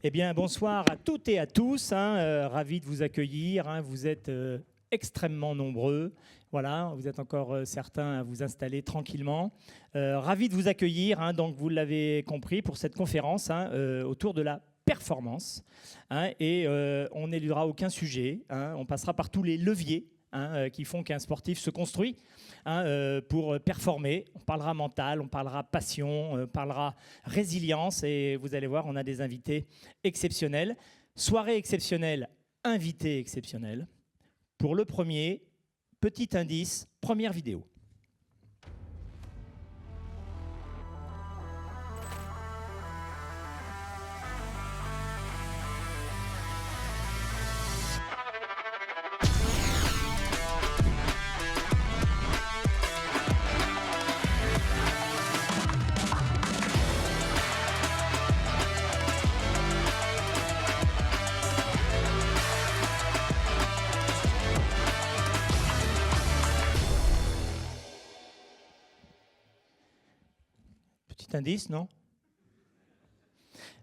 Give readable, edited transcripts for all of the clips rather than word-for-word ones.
Eh bien, bonsoir à toutes et à tous. Ravi de vous accueillir. Vous êtes extrêmement nombreux. Voilà, vous êtes encore certains à vous installer tranquillement. Ravi de vous accueillir. Donc, vous l'avez compris pour cette conférence autour de la performance. Et on n'éludera aucun sujet. On passera par tous les leviers qui font qu'un sportif se construit pour performer. On parlera mental, on parlera passion, on parlera résilience et vous allez voir, on a des invités exceptionnels. Soirée exceptionnelle, invité exceptionnel. Pour le premier, petit indice, première vidéo. Indice, non?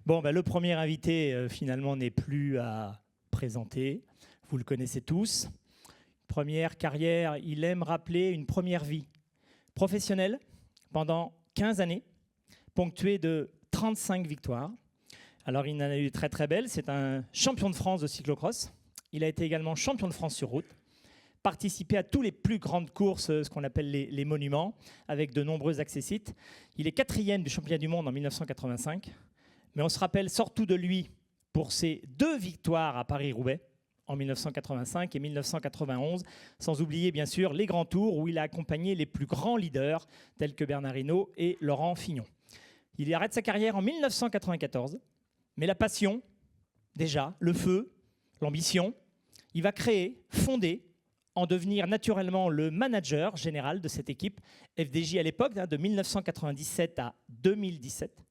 Bon, le premier invité, finalement, n'est plus à présenter. Vous le connaissez tous. Première carrière, il aime rappeler une première vie professionnelle pendant 15 années, ponctuée de 35 victoires. Alors, il en a eu très, très belle. C'est un champion de France de cyclocross. Il a été également champion de France sur route. Participé à tous les plus grandes courses, ce qu'on appelle les monuments, avec de nombreux accessites. Il est 4e du championnat du monde en 1985, mais on se rappelle surtout de lui pour ses 2 victoires à Paris-Roubaix en 1985 et 1991, sans oublier bien sûr les grands tours où il a accompagné les plus grands leaders tels que Bernard Hinault et Laurent Fignon. Il arrête sa carrière en 1994, mais la passion, déjà, le feu, l'ambition, il va créer, fonder, en devenir naturellement le manager général de cette équipe FDJ à l'époque, de 1997 à 2017.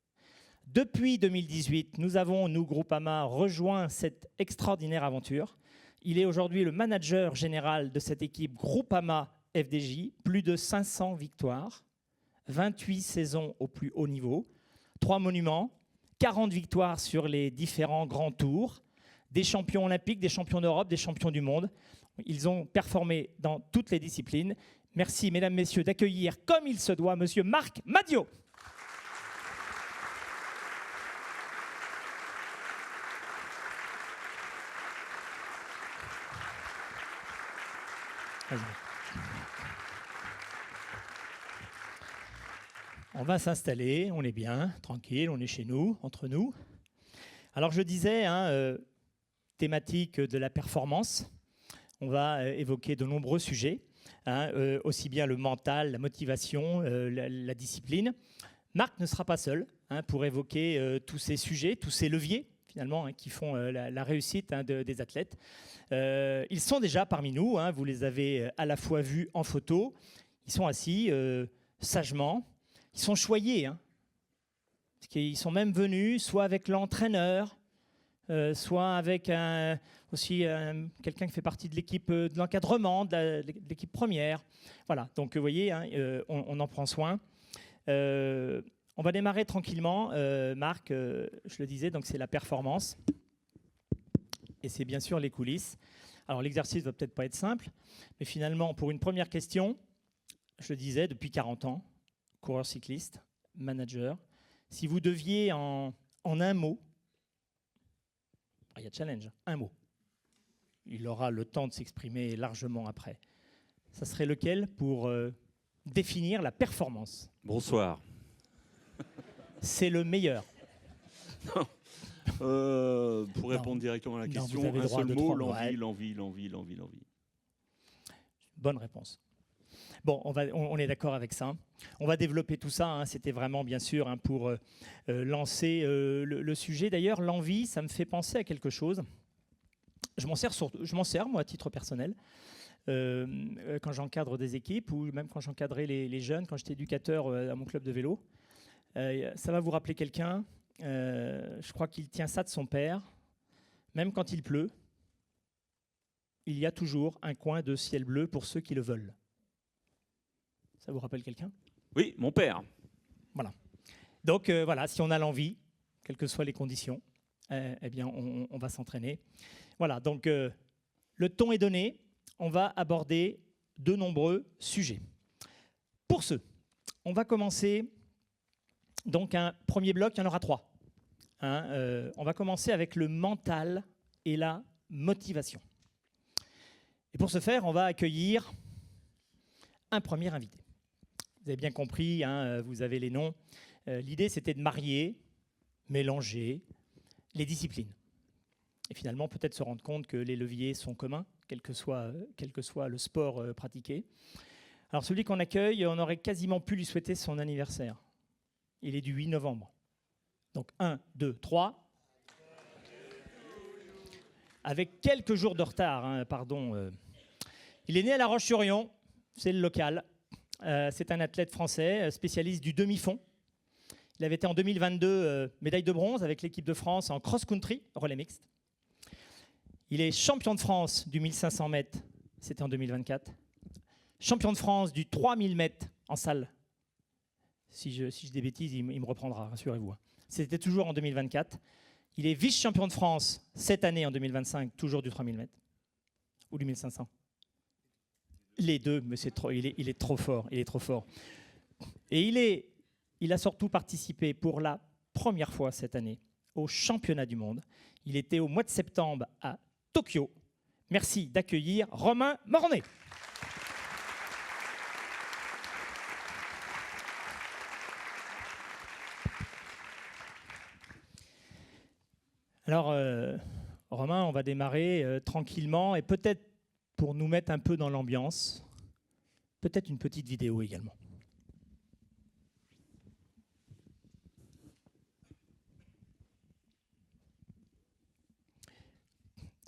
Depuis 2018, nous avons, nous, Groupama, rejoint cette extraordinaire aventure. Il est aujourd'hui le manager général de cette équipe Groupama FDJ, plus de 500 victoires, 28 saisons au plus haut niveau, 3 monuments, 40 victoires sur les différents grands tours, des champions olympiques, des champions d'Europe, des champions du monde. Ils ont performé dans toutes les disciplines. Merci, mesdames, messieurs, d'accueillir comme il se doit monsieur Marc Madiot. On va s'installer, on est bien, tranquille, on est chez nous, entre nous. Alors je disais, thématique de la performance. On va évoquer de nombreux sujets, aussi bien le mental, la motivation, la discipline. Marc ne sera pas seul pour évoquer tous ces sujets, tous ces leviers finalement qui font la réussite des athlètes. Ils sont déjà parmi nous, vous les avez à la fois vus en photo, ils sont assis sagement, ils sont choyés, parce qu'ils sont même venus soit avec l'entraîneur, soit avec quelqu'un qui fait partie de l'équipe de l'encadrement, de l'équipe première. Voilà, donc vous voyez, on en prend soin. On va démarrer tranquillement. Marc, je le disais, donc c'est la performance. Et c'est bien sûr les coulisses. Alors l'exercice ne va peut-être pas être simple, mais finalement, pour une première question, je le disais, depuis 40 ans, coureur cycliste, manager, si vous deviez en un mot, il y a challenge, un mot. Il aura le temps de s'exprimer largement après. Ça serait lequel pour définir la performance? Bonsoir. C'est le meilleur. Pour répondre directement à la question, un seul mot, l'envie. Bonne réponse. Bon, on est d'accord avec ça. On va développer tout ça. C'était vraiment, bien sûr, pour lancer le sujet. D'ailleurs, l'envie, ça me fait penser à quelque chose. Je m'en sers, moi, à titre personnel, quand j'encadre des équipes ou même quand j'encadrais les jeunes, quand j'étais éducateur à mon club de vélo. Ça va vous rappeler quelqu'un. Je crois qu'il tient ça de son père. Même quand il pleut, il y a toujours un coin de ciel bleu pour ceux qui le veulent. Ça vous rappelle quelqu'un? Oui, mon père. Voilà. Donc voilà, si on a l'envie, quelles que soient les conditions, eh bien, on va s'entraîner. Voilà, donc le ton est donné. On va aborder de nombreux sujets. Pour ce, on va commencer donc un premier bloc, il y en aura 3. On va commencer avec le mental et la motivation. Et pour ce faire, on va accueillir un premier invité. Vous avez bien compris, vous avez les noms. L'idée, c'était de marier, mélanger les disciplines. Et finalement, peut-être se rendre compte que les leviers sont communs, quel que soit le sport pratiqué. Alors celui qu'on accueille, on aurait quasiment pu lui souhaiter son anniversaire. Il est du 8 novembre. Donc 1, 2, 3. Avec quelques jours de retard, pardon. Il est né à La Roche-sur-Yon, c'est le local. C'est un athlète français, spécialiste du demi-fond. Il avait été en 2022 médaille de bronze avec l'équipe de France en cross-country, relais mixte. Il est champion de France du 1500 mètres, c'était en 2024. Champion de France du 3000 mètres en salle. Si je dis des bêtises, il me reprendra, rassurez-vous. C'était toujours en 2024. Il est vice-champion de France cette année en 2025, toujours du 3000 mètres. Ou du 1500. Les deux, mais il est trop fort. Il est trop fort. Et il a surtout participé pour la première fois cette année au championnat du monde. Il était au mois de septembre à Tokyo. Merci d'accueillir Romain Mornet. Alors, Romain, on va démarrer tranquillement et peut-être pour nous mettre un peu dans l'ambiance, peut-être une petite vidéo également.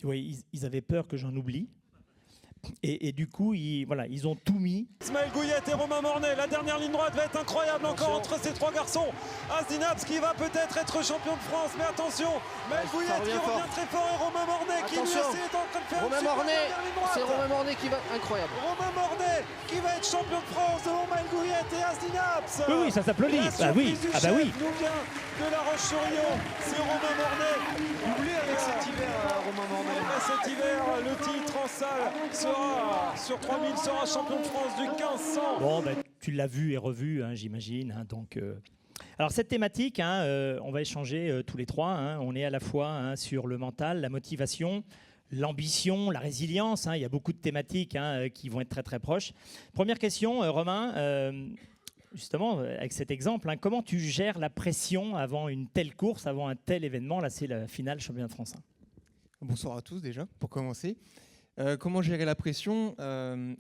Oui, ils avaient peur que j'en oublie. Et du coup, ils ont tout mis. Ismaël Gouillet et Romain Mornet, la dernière ligne droite va être incroyable encore entre ces trois garçons. Asdinaps qui va peut-être être champion de France, mais attention, Ismaël Gouillet qui revient très fort et Romain Mornet qui lui aussi est en train de faire Romain Mornet, c'est Romain Mornet qui va incroyable. Romain Mornet qui va être champion de France devant Ismaël Gouillet et Asdinaps. Oui, ça s'applaudit. Ah oui, nous vient de La Roche-sur-Yon, c'est Romain Mornet. Doublé avec cet hiver, Romain Mornet. Cet hiver, le titre en salle sur 3000 sera champion de France du 1500. Bon, tu l'as vu et revu, j'imagine. Donc, alors cette thématique, on va échanger tous les trois. On est à la fois sur le mental, la motivation, l'ambition, la résilience. Il y a beaucoup de thématiques qui vont être très très proches. Première question, Romain. Justement, avec cet exemple, comment tu gères la pression avant une telle course, avant un tel événement? Là, c'est la finale championnat de France. Bonsoir à tous déjà, pour commencer. Comment gérer la pression?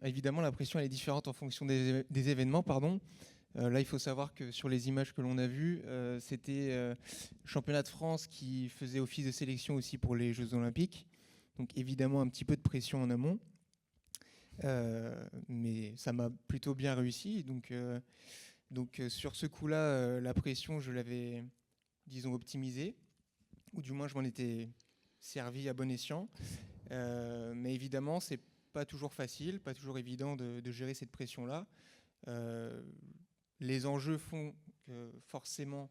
Évidemment, la pression elle est différente en fonction des événements. Là, il faut savoir que sur les images que l'on a vues, c'était le championnat de France qui faisait office de sélection aussi pour les Jeux Olympiques. Donc évidemment, un petit peu de pression en amont. Mais ça m'a plutôt bien réussi. Donc sur ce coup-là, la pression, je l'avais, disons, optimisée. Ou du moins, je m'en étais servi à bon escient. Mais évidemment, c'est pas toujours facile, pas toujours évident de gérer cette pression-là. Les enjeux font que forcément,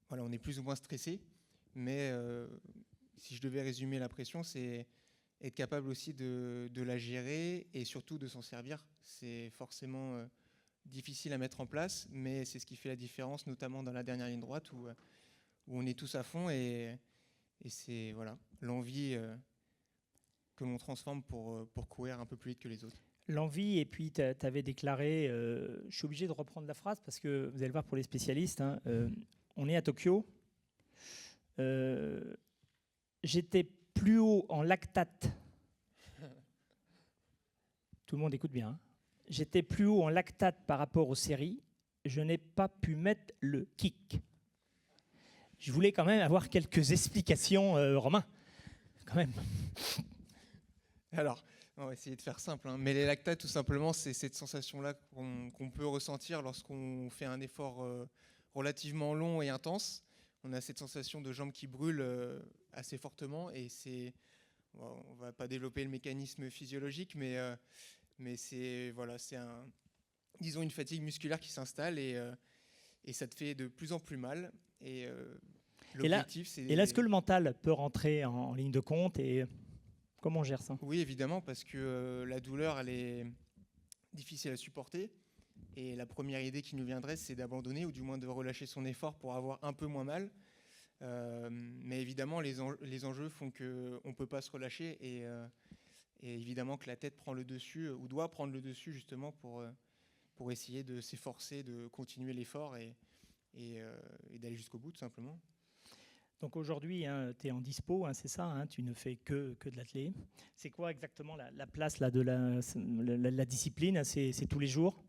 on est plus ou moins stressé. Mais si je devais résumer la pression, c'est être capable aussi de la gérer et surtout de s'en servir. C'est forcément difficile à mettre en place, mais c'est ce qui fait la différence, notamment dans la dernière ligne droite où on est tous à fond et c'est l'envie que l'on transforme pour courir un peu plus vite que les autres. L'envie, et puis tu avais déclaré, je suis obligé de reprendre la phrase parce que vous allez voir pour les spécialistes, on est à Tokyo. J'étais plus haut en lactate. Tout le monde écoute bien. J'étais plus haut en lactate par rapport aux séries. Je n'ai pas pu mettre le kick. Je voulais quand même avoir quelques explications, Romain. Quand même. Alors, on va essayer de faire simple. Mais les lactates, tout simplement, c'est cette sensation-là qu'on peut ressentir lorsqu'on fait un effort relativement long et intense. On a cette sensation de jambes qui brûlent assez fortement et on ne va pas développer le mécanisme physiologique, mais c'est une fatigue musculaire qui s'installe et ça te fait de plus en plus mal. L'objectif, c'est... Et là, est-ce que le mental peut rentrer en ligne de compte et comment on gère ça? Oui, évidemment, parce que la douleur, elle est difficile à supporter. Et la première idée qui nous viendrait, c'est d'abandonner ou du moins de relâcher son effort pour avoir un peu moins mal. Mais évidemment, les enjeux font qu'on ne peut pas se relâcher et évidemment que la tête prend le dessus ou doit prendre le dessus justement pour essayer de s'efforcer, de continuer l'effort et d'aller jusqu'au bout tout simplement. Donc aujourd'hui, tu es en dispo, c'est ça, tu ne fais que de l'athlé. C'est quoi exactement la place là, de la discipline? C'est tous les jours?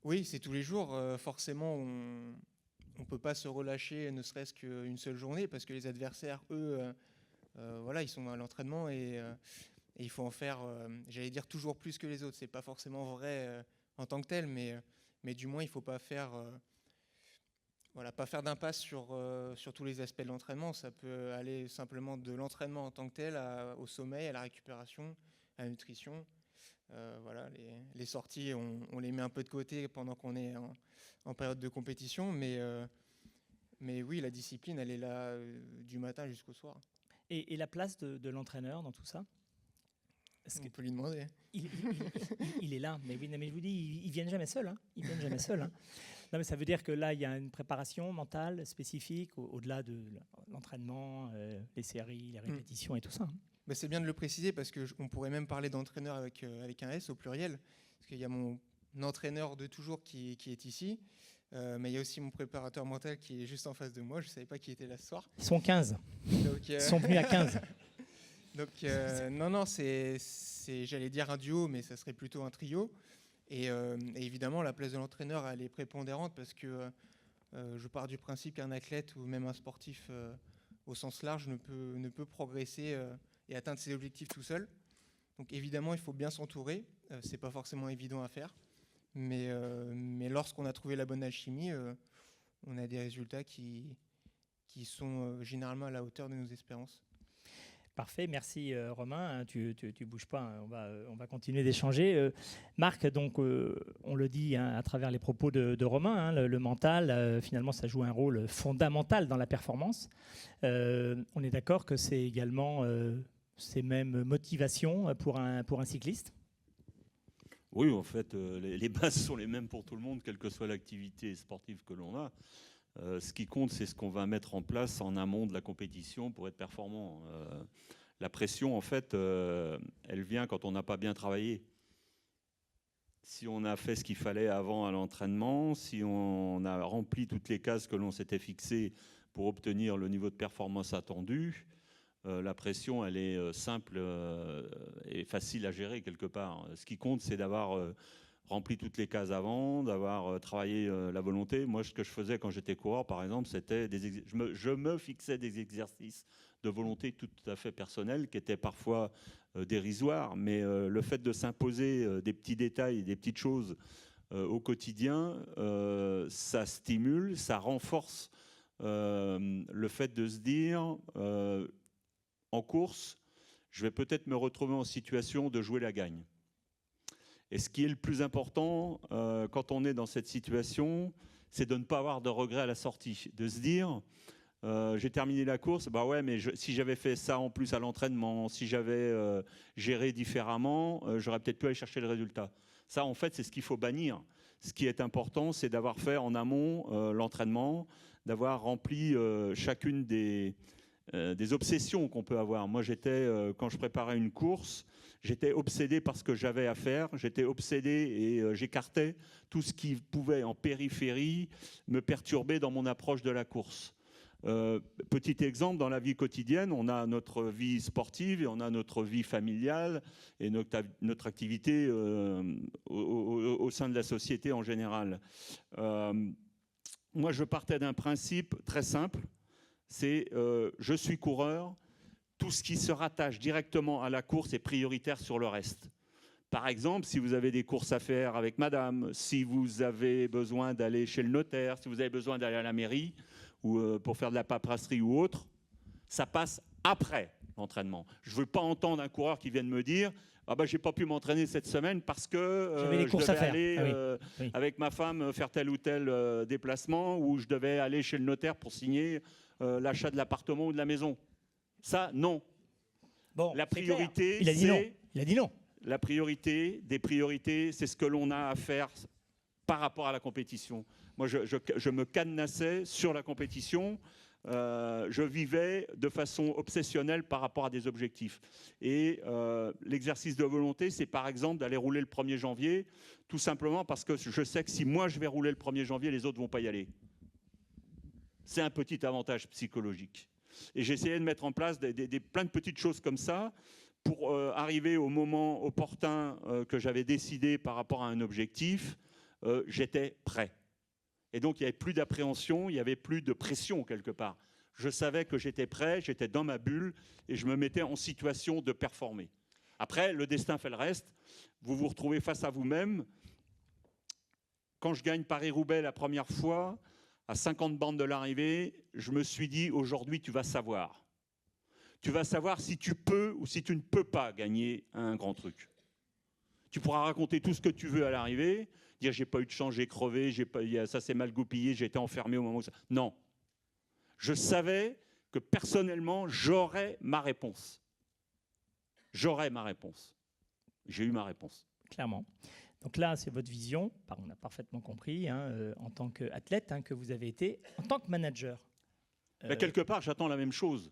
Oui, c'est tous les jours. Forcément, on ne peut pas se relâcher ne serait-ce qu'une seule journée parce que les adversaires, eux, voilà, ils sont à l'entraînement et il faut en faire, j'allais dire, toujours plus que les autres. Ce n'est pas forcément vrai en tant que tel, mais du moins, il ne faut pas faire... Voilà, pas faire d'impasse sur tous les aspects de l'entraînement. Ça peut aller simplement de l'entraînement en tant que tel au sommeil, à la récupération, à la nutrition. Voilà, les sorties, on les met un peu de côté pendant qu'on est en période de compétition. Mais oui, la discipline, elle est là du matin jusqu'au soir. Et la place de l'entraîneur dans tout ça? On peut lui demander. Il est là, mais oui, mais je vous dis, ils viennent jamais seuls. Ils viennent jamais seuls. Non, mais ça veut dire que là, il y a une préparation mentale spécifique au-delà de l'entraînement, les séries, les répétitions et tout ça. Mais c'est bien de le préciser parce qu'on pourrait même parler d'entraîneur avec un S au pluriel. Parce qu'il y a mon entraîneur de toujours qui est ici, mais il y a aussi mon préparateur mental qui est juste en face de moi. Je ne savais pas qui était là ce soir. Ils sont 15. Donc, ils sont venus à 15. Donc non, c'est j'allais dire un duo, mais ça serait plutôt un trio. Et évidemment, la place de l'entraîneur, elle est prépondérante parce que je pars du principe qu'un athlète ou même un sportif au sens large ne peut progresser et atteindre ses objectifs tout seul. Donc évidemment, il faut bien s'entourer. C'est pas forcément évident à faire, mais lorsqu'on a trouvé la bonne alchimie, on a des résultats qui sont généralement à la hauteur de nos espérances. Parfait, merci Romain, tu bouges pas, on va continuer d'échanger. Marc, donc on le dit à travers les propos de Romain, le mental, finalement ça joue un rôle fondamental dans la performance. On est d'accord que c'est également ces mêmes motivations pour un cycliste? Oui, en fait, les bases sont les mêmes pour tout le monde, quelle que soit l'activité sportive que l'on a. Ce qui compte, c'est ce qu'on va mettre en place en amont de la compétition pour être performant. La pression, en fait, elle vient quand on n'a pas bien travaillé. Si on a fait ce qu'il fallait avant à l'entraînement, si on a rempli toutes les cases que l'on s'était fixées pour obtenir le niveau de performance attendu, la pression, elle est simple et facile à gérer quelque part. Ce qui compte, c'est d'avoir... rempli toutes les cases avant, d'avoir travaillé la volonté. Moi, ce que je faisais quand j'étais coureur, par exemple, c'était je me fixais des exercices de volonté tout à fait personnels, qui étaient parfois dérisoires, mais le fait de s'imposer des petits détails, des petites choses au quotidien, ça stimule, ça renforce le fait de se dire, en course, je vais peut-être me retrouver en situation de jouer la gagne. Et ce qui est le plus important quand on est dans cette situation, c'est de ne pas avoir de regrets à la sortie. De se dire, j'ai terminé la course, bah ouais, mais si j'avais fait ça en plus à l'entraînement, si j'avais géré différemment, j'aurais peut-être pu aller chercher le résultat. Ça, en fait, c'est ce qu'il faut bannir. Ce qui est important, c'est d'avoir fait en amont l'entraînement, d'avoir rempli chacune des obsessions qu'on peut avoir. Moi, quand je préparais une course, j'étais obsédé par ce que j'avais à faire, j'étais obsédé et j'écartais tout ce qui pouvait en périphérie me perturber dans mon approche de la course. Petit exemple, dans la vie quotidienne, on a notre vie sportive et on a notre vie familiale et notre activité au sein de la société en général. Moi, je partais d'un principe très simple, c'est je suis coureur, tout ce qui se rattache directement à la course est prioritaire sur le reste. Par exemple, si vous avez des courses à faire avec madame, si vous avez besoin d'aller chez le notaire, si vous avez besoin d'aller à la mairie ou pour faire de la paperasserie ou autre, ça passe après l'entraînement. Je ne veux pas entendre un coureur qui vienne me dire « Ah ben, j'ai pas pu m'entraîner cette semaine parce que je devais aller avec ma femme faire tel ou tel déplacement ou je devais aller chez le notaire pour signer l'achat de l'appartement ou de la maison. Ça, non. Bon, La priorité, il a dit non. Il a dit non. La priorité, des priorités, c'est ce que l'on a à faire par rapport à la compétition. Moi, je me cadenassais sur la compétition. Je vivais de façon obsessionnelle par rapport à des objectifs. Et l'exercice de volonté, c'est par exemple d'aller rouler le 1er janvier, tout simplement parce que je sais que si moi je vais rouler le 1er janvier, les autres ne vont pas y aller. C'est un petit avantage psychologique. Et j'essayais de mettre en place plein de petites choses comme ça pour arriver au moment opportun que j'avais décidé par rapport à un objectif, j'étais prêt. Et donc, il n'y avait plus d'appréhension, il n'y avait plus de pression quelque part. Je savais que j'étais prêt, j'étais dans ma bulle et je me mettais en situation de performer. Après, le destin fait le reste. Vous vous retrouvez face à vous-même. Quand je gagne Paris-Roubaix la première fois, à 50 bandes de l'arrivée, je me suis dit, aujourd'hui, tu vas savoir. Tu vas savoir si tu peux ou si tu ne peux pas gagner un grand truc. Tu pourras raconter tout ce que tu veux à l'arrivée, dire j'ai pas eu de chance, j'ai crevé, ça s'est mal goupillé, j'ai été enfermé au moment où ça... Non. Je savais que personnellement, j'aurais ma réponse. J'aurais ma réponse. J'ai eu ma réponse. Clairement. Donc là, c'est votre vision, on a parfaitement compris, en tant qu'athlète que vous avez été, en tant que manager. Quelque part, j'attends la même chose.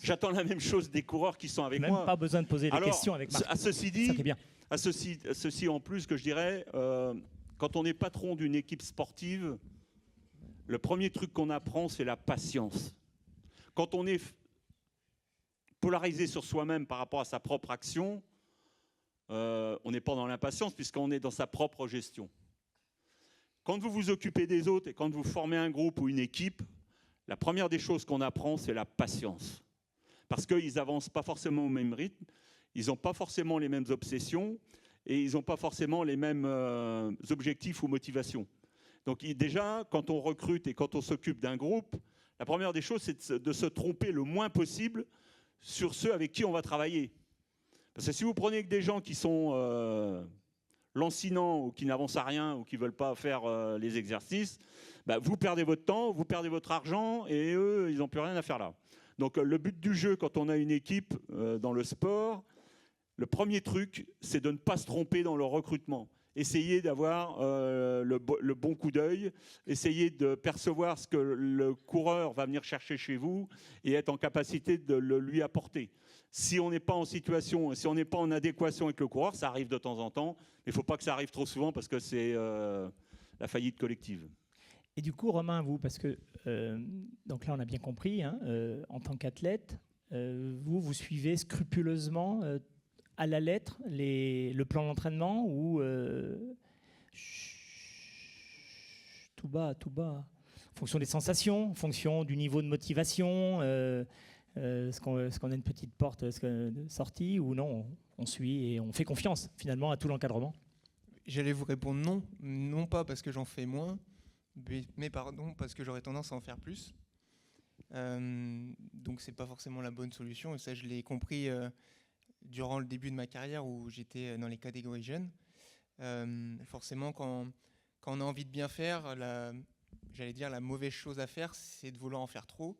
J'attends la même chose des coureurs qui sont avec moi. Même pas besoin de poser des questions avec Marc. À ceci dit, ça fait bien. À ceci en plus que je dirais, quand on est patron d'une équipe sportive, le premier truc qu'on apprend, c'est la patience. Quand on est polarisé sur soi-même par rapport à sa propre action, on n'est pas dans l'impatience puisqu'on est dans sa propre gestion. Quand vous vous occupez des autres et quand vous formez un groupe ou une équipe, la première des choses qu'on apprend, c'est la patience. Parce qu'ils n'avancent pas forcément au même rythme, ils n'ont pas forcément les mêmes obsessions et ils n'ont pas forcément les mêmes objectifs ou motivations. Donc déjà, quand on recrute et quand on s'occupe d'un groupe, la première des choses, c'est de se tromper le moins possible sur ceux avec qui on va travailler. Parce que si vous prenez que des gens qui sont lancinants ou qui n'avancent à rien ou qui ne veulent pas faire les exercices, vous perdez votre temps, vous perdez votre argent et eux, ils n'ont plus rien à faire là. Donc le but du jeu, quand on a une équipe dans le sport, le premier truc, c'est de ne pas se tromper dans le recrutement. Essayez d'avoir le bon coup d'œil, essayez de percevoir ce que le coureur va venir chercher chez vous et être en capacité de le lui apporter. Si on n'est pas en situation, si on n'est pas en adéquation avec le coureur, ça arrive de temps en temps, mais il ne faut pas que ça arrive trop souvent parce que c'est la faillite collective. Et du coup, Romain, vous, parce que donc là, on a bien compris, en tant qu'athlète, vous suivez scrupuleusement à la lettre le plan d'entraînement ou tout bas, en fonction des sensations, en fonction du niveau de motivation, est-ce qu'on a une petite porte de sortie ou non, on suit et on fait confiance finalement à tout l'encadrement? J'allais vous répondre non, non pas parce que j'en fais moins, mais pardon, parce que j'aurais tendance à en faire plus. Donc c'est pas forcément la bonne solution, et ça je l'ai compris durant le début de ma carrière où j'étais dans les catégories jeunes. Forcément quand on a envie de bien faire, j'allais dire la mauvaise chose à faire, c'est de vouloir en faire trop.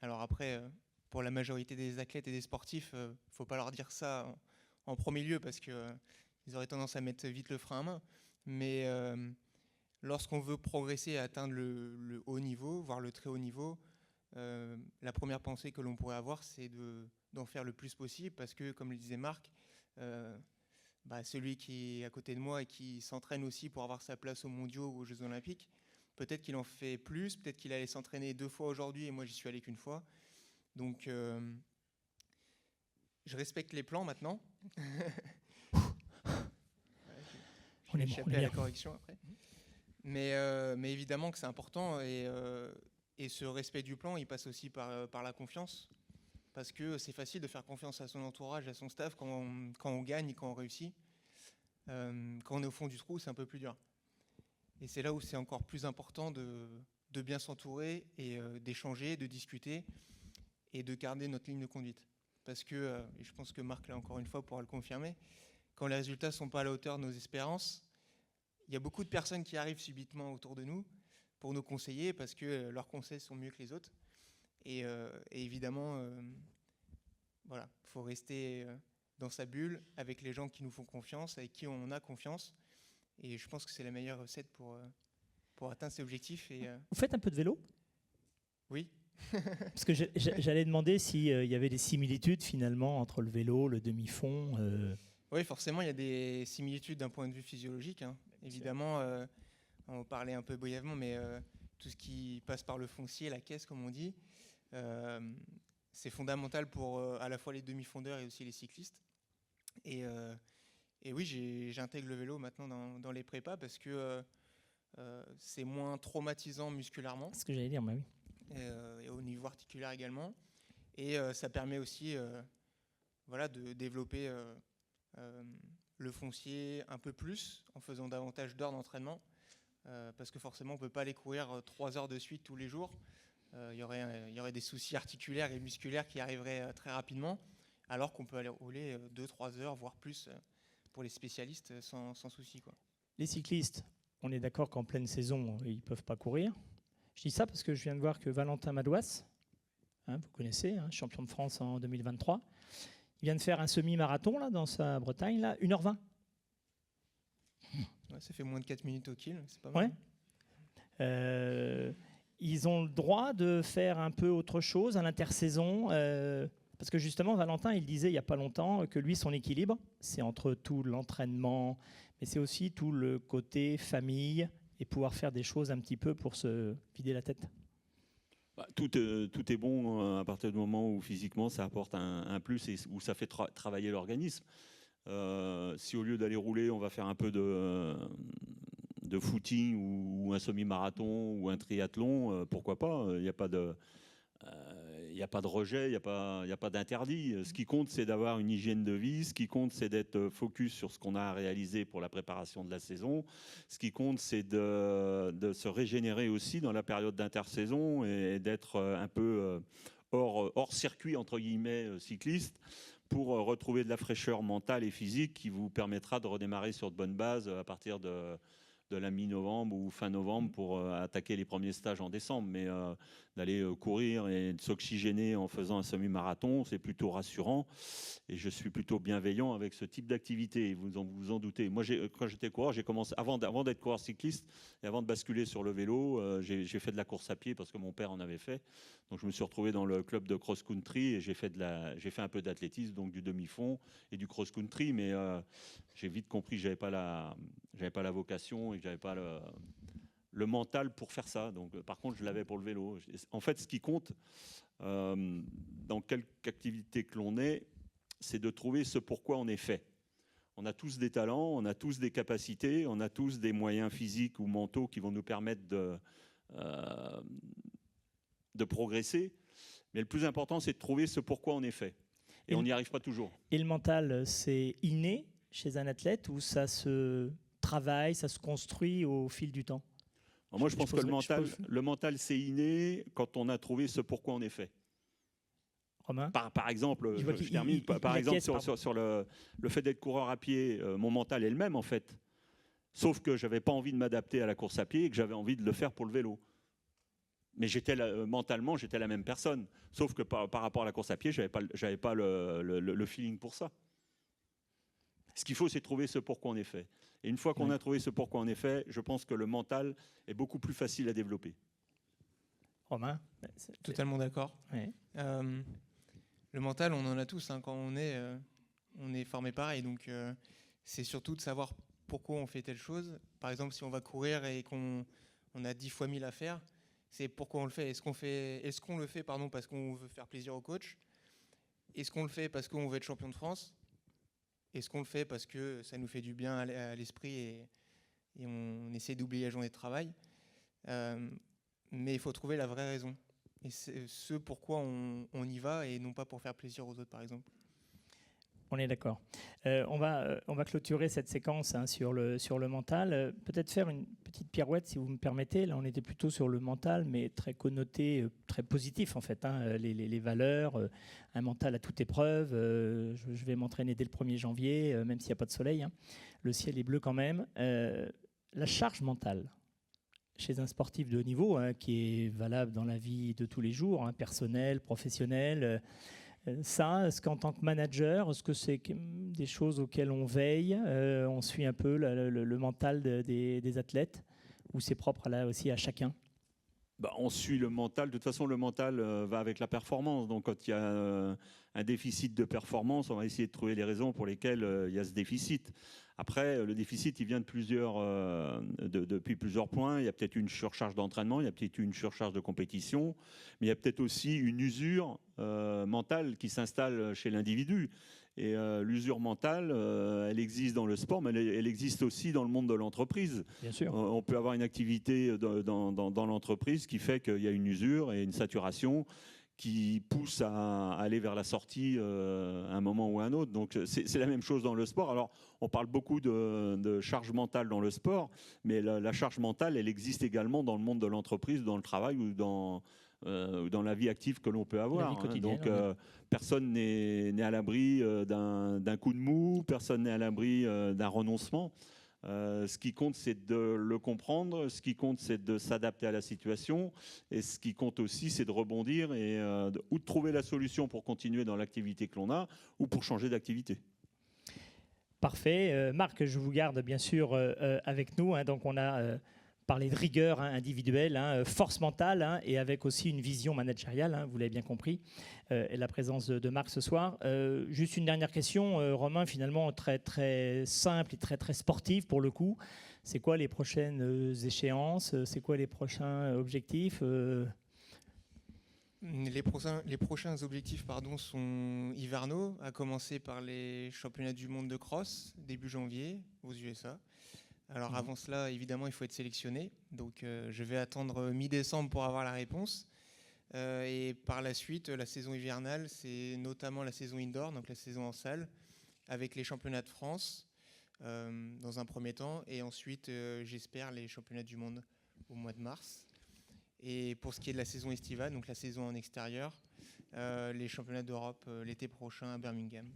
Alors après, pour la majorité des athlètes et des sportifs, faut pas leur dire ça en premier lieu parce que ils auraient tendance à mettre vite le frein à main. Mais lorsqu'on veut progresser et atteindre le haut niveau, voire le très haut niveau, la première pensée que l'on pourrait avoir, c'est d'en faire le plus possible parce que, comme le disait Marc, celui qui est à côté de moi et qui s'entraîne aussi pour avoir sa place aux mondiaux ou aux Jeux Olympiques, peut-être qu'il en fait plus, peut-être qu'il allait s'entraîner 2 fois aujourd'hui et moi j'y suis allé qu'1 fois. Donc je respecte les plans maintenant. Je vais échapper à la correction après. Mais évidemment que c'est important et ce respect du plan, il passe aussi par la confiance. Parce que c'est facile de faire confiance à son entourage, à son staff quand on gagne et quand on réussit. Quand on est au fond du trou, c'est un peu plus dur. Et c'est là où c'est encore plus important de bien s'entourer et d'échanger, de discuter et de garder notre ligne de conduite. Parce que, et je pense que Marc, là encore une fois, pourra le confirmer, quand les résultats ne sont pas à la hauteur de nos espérances, il y a beaucoup de personnes qui arrivent subitement autour de nous, nous conseiller parce que leurs conseils sont mieux que les autres. Et évidemment, voilà, il faut rester dans sa bulle avec les gens qui nous font confiance, avec qui on a confiance. Et je pense que c'est la meilleure recette pour atteindre ces objectifs. Vous faites un peu de vélo ? Oui. Parce que j'allais demander s'il y avait des similitudes finalement entre le vélo, le demi-fond. Oui, forcément, il y a des similitudes d'un point de vue physiologique. Évidemment, on va parler un peu brièvement, mais tout ce qui passe par le foncier, la caisse, comme on dit, c'est fondamental pour à la fois les demi-fondeurs et aussi les cyclistes. Et oui, j'intègre le vélo maintenant dans les prépas parce que c'est moins traumatisant musculairement. C'est ce que j'allais dire, oui. Et au niveau articulaire également. Et ça permet aussi de développer le foncier un peu plus en faisant davantage d'heures d'entraînement. Parce que forcément, on ne peut pas aller courir 3 heures de suite tous les jours. Il y aurait des soucis articulaires et musculaires qui arriveraient très rapidement, alors qu'on peut aller rouler 2-3 heures, voire plus, pour les spécialistes, sans souci, quoi. Les cyclistes, on est d'accord qu'en pleine saison, ils ne peuvent pas courir. Je dis ça parce que je viens de voir que Valentin Madouas, vous connaissez, champion de France en 2023, il vient de faire un semi-marathon là, dans sa Bretagne, là, 1h20. Ouais, ça fait moins de 4 minutes au kill, c'est pas mal. Ouais. Ils ont le droit de faire un peu autre chose à l'intersaison parce que justement, Valentin, il disait il n'y a pas longtemps que lui, son équilibre, c'est entre tout l'entraînement, mais c'est aussi tout le côté famille et pouvoir faire des choses un petit peu pour se vider la tête. Tout est bon à partir du moment où physiquement ça apporte un plus et où ça fait travailler l'organisme. Si au lieu d'aller rouler, on va faire un peu de footing ou un semi-marathon ou un triathlon, pourquoi pas. Il n'y a pas de rejet, il n'y a pas d'interdit. Ce qui compte, c'est d'avoir une hygiène de vie. Ce qui compte, c'est d'être focus sur ce qu'on a à réaliser pour la préparation de la saison. Ce qui compte, c'est de se régénérer aussi dans la période d'intersaison et d'être un peu hors circuit, entre guillemets, cycliste, pour retrouver de la fraîcheur mentale et physique qui vous permettra de redémarrer sur de bonnes bases à partir de la mi-novembre ou fin novembre pour attaquer les premiers stages en décembre. Mais d'aller courir et de s'oxygéner en faisant un semi-marathon, c'est plutôt rassurant. Et je suis plutôt bienveillant avec ce type d'activité, vous en doutez. Moi, quand j'étais coureur, j'ai commencé, avant d'être coureur cycliste et avant de basculer sur le vélo, j'ai fait de la course à pied parce que mon père en avait fait. Donc je me suis retrouvé dans le club de cross-country et j'ai fait un peu d'athlétisme, donc du demi-fond et du cross-country. Mais j'ai vite compris que j'avais pas la vocation et que j'avais pas le mental pour faire ça. Donc, par contre, je l'avais pour le vélo. En fait, ce qui compte dans quelque activité que l'on est, c'est de trouver ce pourquoi on est fait. On a tous des talents, on a tous des capacités, on a tous des moyens physiques ou mentaux qui vont nous permettre de progresser. Mais le plus important, c'est de trouver ce pourquoi on est fait. Et on n'y arrive pas toujours. Et le mental, c'est inné chez un athlète ou ça se travaille, ça se construit au fil du temps? Alors moi, je pense que le mental, c'est inné quand on a trouvé ce pourquoi on est fait. Romain ? Par exemple, je termine. Par exemple, sur le fait d'être coureur à pied, mon mental est le même en fait. Sauf que je n'avais pas envie de m'adapter à la course à pied et que j'avais envie de le faire pour le vélo. Mais mentalement, j'étais la même personne. Sauf que par rapport à la course à pied, je n'avais pas le feeling pour ça. Ce qu'il faut, c'est trouver ce pourquoi on est fait. Et une fois qu'on a trouvé ce pourquoi on est fait, je pense que le mental est beaucoup plus facile à développer. Romain ? Totalement d'accord. Ouais. Le mental, on en a tous quand on est formé pareil. Donc, c'est surtout de savoir pourquoi on fait telle chose. Par exemple, si on va courir et qu'on a 10 fois 1000 à faire, c'est pourquoi on le fait. Est-ce qu'on le fait parce qu'on veut faire plaisir au coach? Est-ce qu'on le fait parce qu'on veut être champion de France? Est-ce qu'on le fait parce que ça nous fait du bien à l'esprit et on essaie d'oublier la journée de travail? Mais il faut trouver la vraie raison. Et c'est ce pourquoi on y va et non pas pour faire plaisir aux autres, par exemple. On est d'accord. On va clôturer cette séquence sur le mental. Peut-être faire une petite pirouette, si vous me permettez. Là, on était plutôt sur le mental, mais très connoté, très positif, en fait. Les valeurs, un mental à toute épreuve. Je vais m'entraîner dès le 1er janvier, même s'il n'y a pas de soleil. Le ciel est bleu quand même. La charge mentale. chez un sportif de haut niveau, qui est valable dans la vie de tous les jours, personnel, professionnel. Ça, est-ce qu'en tant que manager, est-ce que c'est des choses auxquelles on veille, on suit un peu le mental des athlètes, ou c'est propre là aussi à chacun? On suit le mental. De toute façon, le mental va avec la performance. Donc, quand il y a un déficit de performance, on va essayer de trouver les raisons pour lesquelles il y a ce déficit. Après, le déficit, il vient depuis plusieurs points. Il y a peut-être une surcharge d'entraînement, il y a peut-être une surcharge de compétition, mais il y a peut-être aussi une usure mentale qui s'installe chez l'individu. Et l'usure mentale, elle existe dans le sport, mais elle existe aussi dans le monde de l'entreprise. Bien sûr. On peut avoir une activité dans l'entreprise qui fait qu'il y a une usure et une saturation qui pousse à aller vers la sortie à un moment ou à un autre. Donc c'est la même chose dans le sport. Alors on parle beaucoup de charge mentale dans le sport, mais la charge mentale, elle existe également dans le monde de l'entreprise, dans le travail ou dans la vie active que l'on peut avoir. Donc personne n'est à l'abri d'un coup de mou, personne n'est à l'abri d'un renoncement. Ce qui compte, c'est de le comprendre. Ce qui compte, c'est de s'adapter à la situation. Et ce qui compte aussi, c'est de rebondir ou de trouver la solution pour continuer dans l'activité que l'on a ou pour changer d'activité. Parfait. Marc, je vous garde bien sûr avec nous. Donc on a parlé de rigueur individuelle, force mentale et avec aussi une vision managériale, vous l'avez bien compris, et la présence de Marc ce soir. Juste une dernière question, Romain, finalement très, très simple et très, très sportive pour le coup. C'est quoi les prochaines échéances? C'est quoi les prochains objectifs? Les prochains objectifs sont hivernaux, à commencer par les championnats du monde de cross, début janvier, aux USA. Alors avant cela, évidemment, il faut être sélectionné. Donc je vais attendre mi-décembre pour avoir la réponse. Et par la suite, la saison hivernale, c'est notamment la saison indoor, donc la saison en salle, avec les championnats de France dans un premier temps. Et ensuite, j'espère, les championnats du monde au mois de mars. Et pour ce qui est de la saison estivale, donc la saison en extérieur, les championnats d'Europe l'été prochain à Birmingham.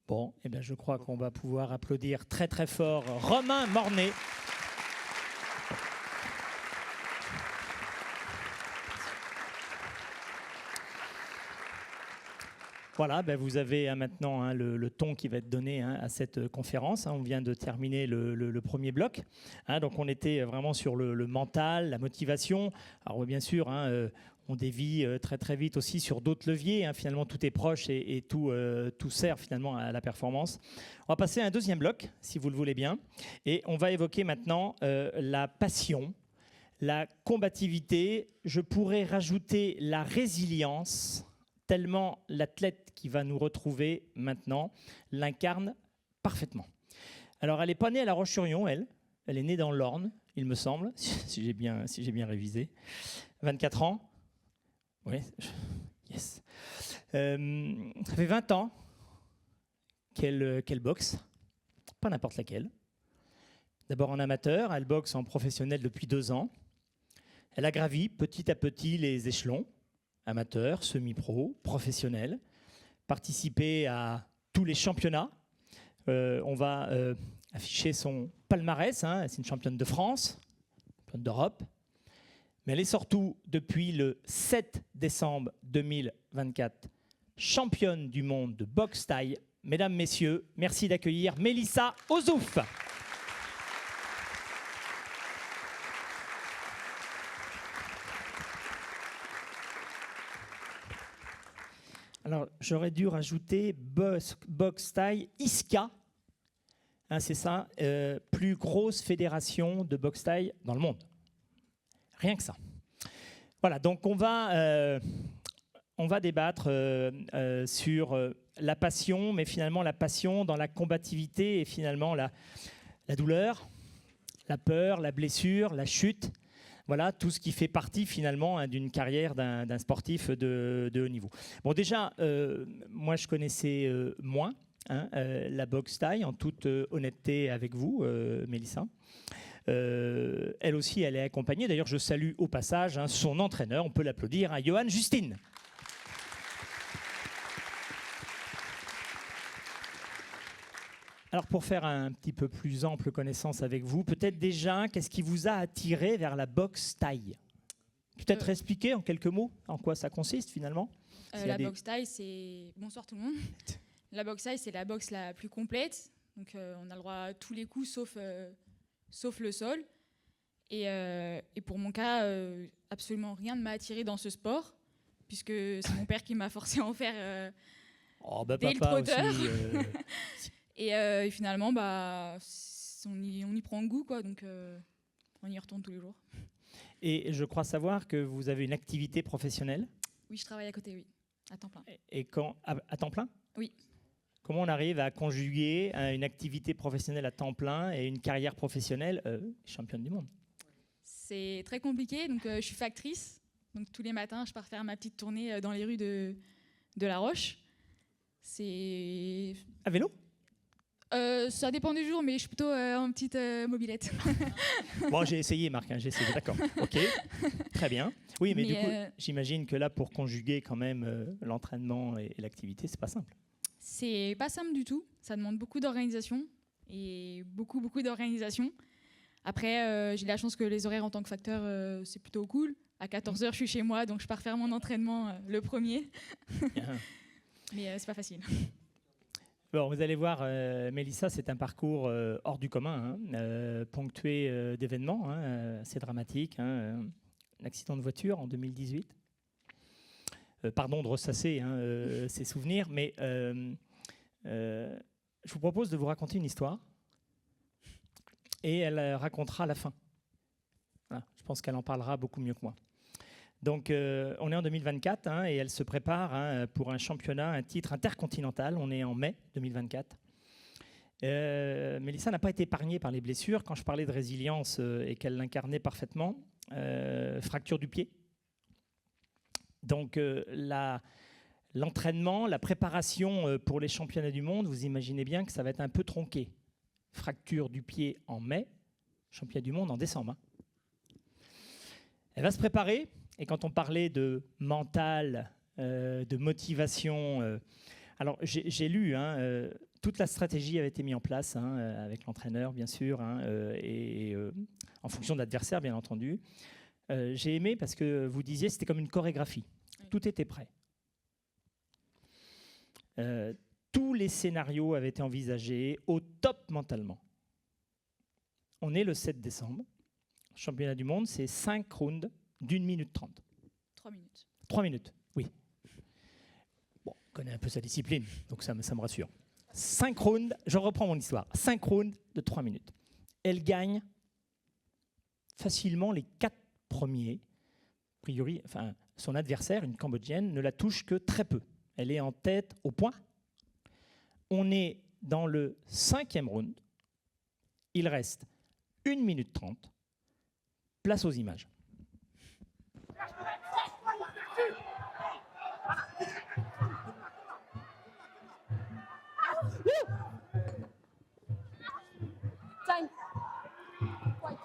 Bon, eh bien, je crois qu'on va pouvoir applaudir très très fort Romain Mornet. Voilà, vous avez maintenant le ton qui va être donné à cette conférence. On vient de terminer le premier bloc. Donc on était vraiment sur le mental, la motivation. Alors bien sûr, on dévie très très vite aussi sur d'autres leviers. Finalement, tout est proche et tout sert finalement à la performance. On va passer à un deuxième bloc, si vous le voulez bien. Et on va évoquer maintenant la passion, la combativité. Je pourrais rajouter la résilience, tellement l'athlète qui va nous retrouver maintenant l'incarne parfaitement. Alors, elle n'est pas née à La Roche-sur-Yon, elle est née dans l'Orne, il me semble, si j'ai bien révisé. 24 ans. Oui, yes. Ça fait 20 ans qu'elle boxe, pas n'importe laquelle. D'abord en amateur, elle boxe en professionnel depuis 2 ans. Elle a gravi petit à petit les échelons, amateur, semi-pro, professionnel, participé à tous les championnats. On va afficher son palmarès, c'est une championne de France, championne d'Europe. Mais elle est surtout, depuis le 7 décembre 2024, championne du monde de boxe thaï. Mesdames, messieurs, merci d'accueillir Mélissa Ozouf. Alors, j'aurais dû rajouter boxe thaï ISCA. C'est ça, plus grosse fédération de boxe thaï dans le monde. Rien que ça. Voilà, donc on va débattre sur la passion, mais finalement la passion dans la combativité et finalement la douleur, la peur, la blessure, la chute. Voilà, tout ce qui fait partie finalement d'une carrière d'un sportif de haut niveau. Bon, déjà, moi je connaissais moins la boxe thaï, en toute honnêteté avec vous, Mélissa. Elle aussi, elle est accompagnée. D'ailleurs, je salue au passage son entraîneur, on peut l'applaudir, Johan Justine. Alors pour faire un petit peu plus ample connaissance avec vous, peut-être déjà, qu'est-ce qui vous a attiré vers la boxe thaï? Peut-être expliquer en quelques mots en quoi ça consiste finalement. La boxe thaï, c'est... Bonsoir tout le monde. La boxe thaï, c'est la boxe la plus complète. Donc on a le droit à tous les coups sauf le sol. Et pour mon cas, absolument rien ne m'a attiré dans ce sport, puisque c'est mon père qui m'a forcé à en faire dès le trotteur. Et finalement, on y prend goût, quoi, donc on y retourne tous les jours. Et je crois savoir que vous avez une activité professionnelle. Oui, je travaille à côté, oui, à temps plein. Et à temps plein? Oui. Comment on arrive à conjuguer une activité professionnelle à temps plein et une carrière professionnelle championne du monde? C'est très compliqué. Donc, je suis factrice. Donc, tous les matins, je pars faire ma petite tournée dans les rues de La Roche. C'est... À vélo? Ça dépend du jour, mais je suis plutôt en petite mobilette. Bon, j'ai essayé, Marc, j'ai essayé, d'accord. Ok, très bien. Oui, mais du coup, j'imagine que là, pour conjuguer quand même l'entraînement et l'activité, c'est pas simple. C'est pas simple du tout. Ça demande beaucoup d'organisation et beaucoup d'organisation. Après, j'ai la chance que les horaires en tant que facteur, c'est plutôt cool. À 14h, je suis chez moi, donc je pars faire mon entraînement le premier. Mais c'est pas facile. Bon, vous allez voir, Mélissa, c'est un parcours hors du commun, ponctué d'événements assez dramatiques. Un accident de voiture en 2018. Pardon de ressasser ces souvenirs, mais je vous propose de vous raconter une histoire et elle racontera la fin. Voilà, je pense qu'elle en parlera beaucoup mieux que moi. Donc, on est en 2024 et elle se prépare pour un championnat, un titre intercontinental. On est en mai 2024. Mélissa n'a pas été épargnée par les blessures. Quand je parlais de résilience et qu'elle l'incarnait parfaitement, fracture du pied. Donc, l'entraînement, la préparation pour les championnats du monde, vous imaginez bien que ça va être un peu tronqué. Fracture du pied en mai, championnat du monde en décembre. Elle va se préparer. Et quand on parlait de mental, de motivation, alors j'ai lu, toute la stratégie avait été mise en place avec l'entraîneur, bien sûr, et en fonction de l'adversaire, bien entendu. J'ai aimé parce que vous disiez c'était comme une chorégraphie. Tout était prêt. Tous les scénarios avaient été envisagés au top mentalement. On est le 7 décembre. Championnat du monde, c'est 5 rounds d'1 minute 30. 3 minutes. 3 minutes, oui. Bon, on connaît un peu sa discipline, donc ça me rassure. 5 rounds, je reprends mon histoire. 5 rounds de 3 minutes. Elle gagne facilement les 4 premiers. A priori, enfin, son adversaire, une Cambodgienne, ne la touche que très peu. Elle est en tête au point. On est dans le 5e round. Il reste 1 minute 30. Place aux images. Time. Ouais.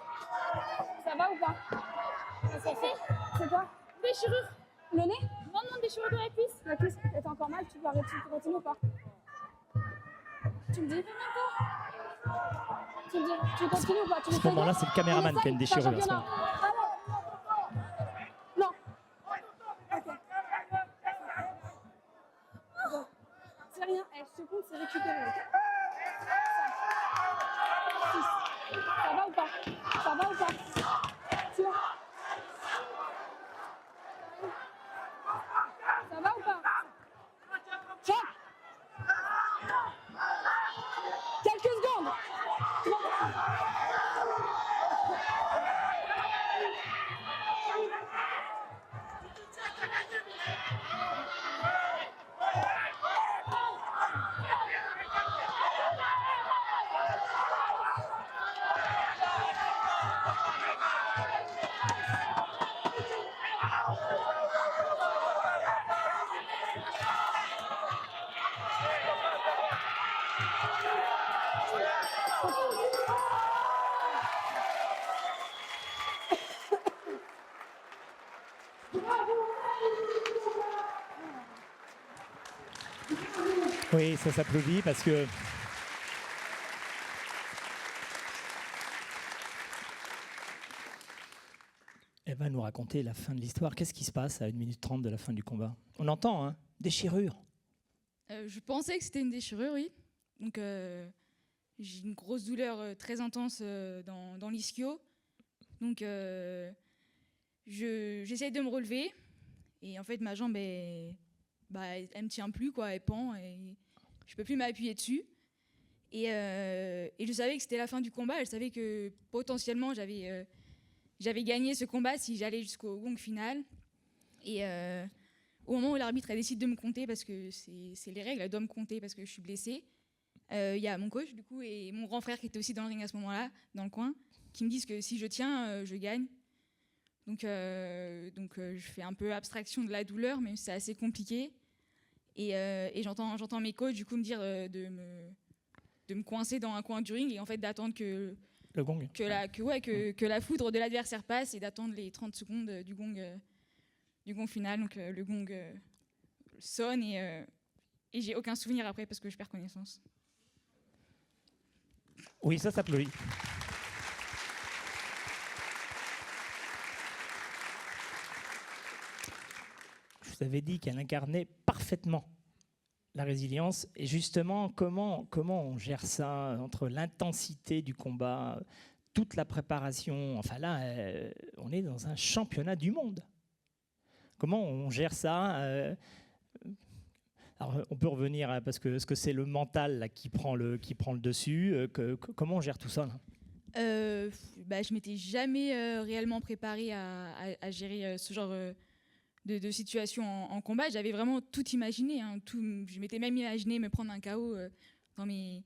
Ça va ou pas? C'est fait. C'est quoi? Déchirure. Le nez? Non, déchirure de la cuisse. La cuisse? Elle t'as encore mal? Tu peux arrêter, tu peux continuer ou pas? Tu me dis? Tu me dis, tu continues ou pas? À ce moment-là, c'est le caméraman qui a une déchirure. Non. Ok. Bon. C'est rien. Je te compte, c'est récupéré. Ça va ou pas? Ça va ou pas? Tu vois? Ça va ou pas? Choc! Quelques secondes! Oui, ça s'applaudit parce que raconter la fin de l'histoire. Qu'est-ce qui se passe à 1 minute 30 de la fin du combat? On entend, hein, déchirure. Je pensais que c'était une déchirure, oui. Donc, j'ai une grosse douleur très intense dans l'ischio. Donc, j'essaye de me relever. Et en fait, ma jambe, elle me tient plus, quoi. Elle pend et je peux plus m'appuyer dessus. Et je savais que c'était la fin du combat. Je savais que potentiellement, j'avais gagné ce combat si j'allais jusqu'au gong final. Et au moment où l'arbitre décide de me compter, parce que c'est les règles, elle doit me compter parce que je suis blessée, il y a mon coach du coup et mon grand frère qui était aussi dans le ring à ce moment-là, dans le coin, qui me disent que si je tiens, je gagne. Donc je fais un peu abstraction de la douleur, mais c'est assez compliqué. Et j'entends mes coachs du coup me dire de me coincer dans un coin du ring et en fait d'attendre que le gong, que la foudre de l'adversaire passe et d'attendre les 30 secondes du gong final. Donc le gong sonne et j'ai aucun souvenir après parce que je perds connaissance. Oui, ça s'applaudit. Je vous avais dit qu'elle incarnait parfaitement la résilience. Et justement, comment on gère ça entre l'intensité du combat, toute la préparation? Enfin là, on est dans un championnat du monde. Comment on gère ça? Alors, on peut revenir, hein, parce que est-ce que c'est le mental là, qui prend le dessus? Comment on gère tout ça là? Je m'étais jamais réellement préparée à gérer ce genre de situation en combat. J'avais vraiment tout imaginé. Hein, je m'étais même imaginé me prendre un KO dans mes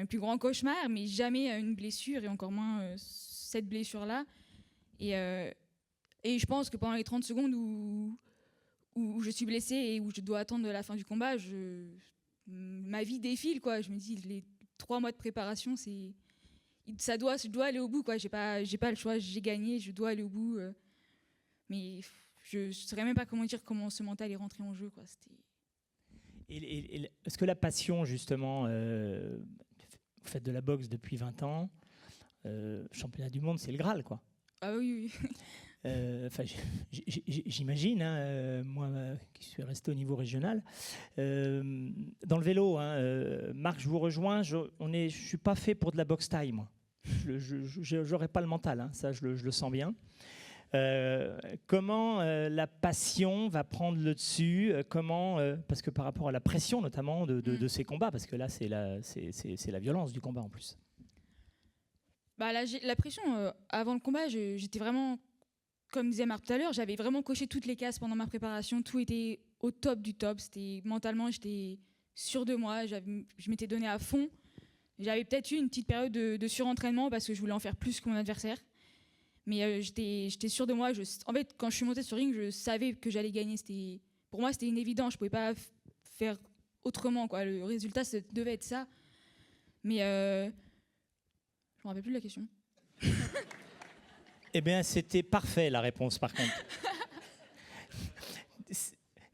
plus grands cauchemars, mais jamais une blessure et encore moins cette blessure-là. Et je pense que pendant les 30 secondes où je suis blessée et où je dois attendre la fin du combat, ma vie défile, quoi. Je me dis, les 3 mois de préparation, je dois aller au bout, quoi. J'ai pas le choix, j'ai gagné, je dois aller au bout. Mais je ne saurais même pas comment ce mental est rentré en jeu, quoi. Est-ce que la passion, justement, vous faites de la boxe depuis 20 ans, championnat du monde, c'est le Graal, quoi. Ah oui. J'imagine, hein, moi qui suis resté au niveau régional. Dans le vélo, hein, Marc, je vous rejoins, je ne suis pas fait pour de la boxe taille, moi. Je n'aurais pas le mental, hein, ça je le sens bien. Comment la passion va prendre le dessus, parce que par rapport à la pression notamment de ces combats, parce que là c'est la violence du combat en plus. La pression, avant le combat, j'étais vraiment, comme disait Marc tout à l'heure, j'avais vraiment coché toutes les cases pendant ma préparation, tout était au top du top, mentalement j'étais sûre de moi, je m'étais donné à fond. J'avais peut-être eu une petite période de surentraînement parce que je voulais en faire plus que mon adversaire. Mais j'étais sûre de moi. En fait, quand je suis montée sur le ring, je savais que j'allais gagner. Pour moi, c'était une évidence. Je ne pouvais pas faire autrement, quoi. Le résultat, ça devait être ça. Mais je ne me rappelle plus de la question. Eh bien, c'était parfait, la réponse, par contre.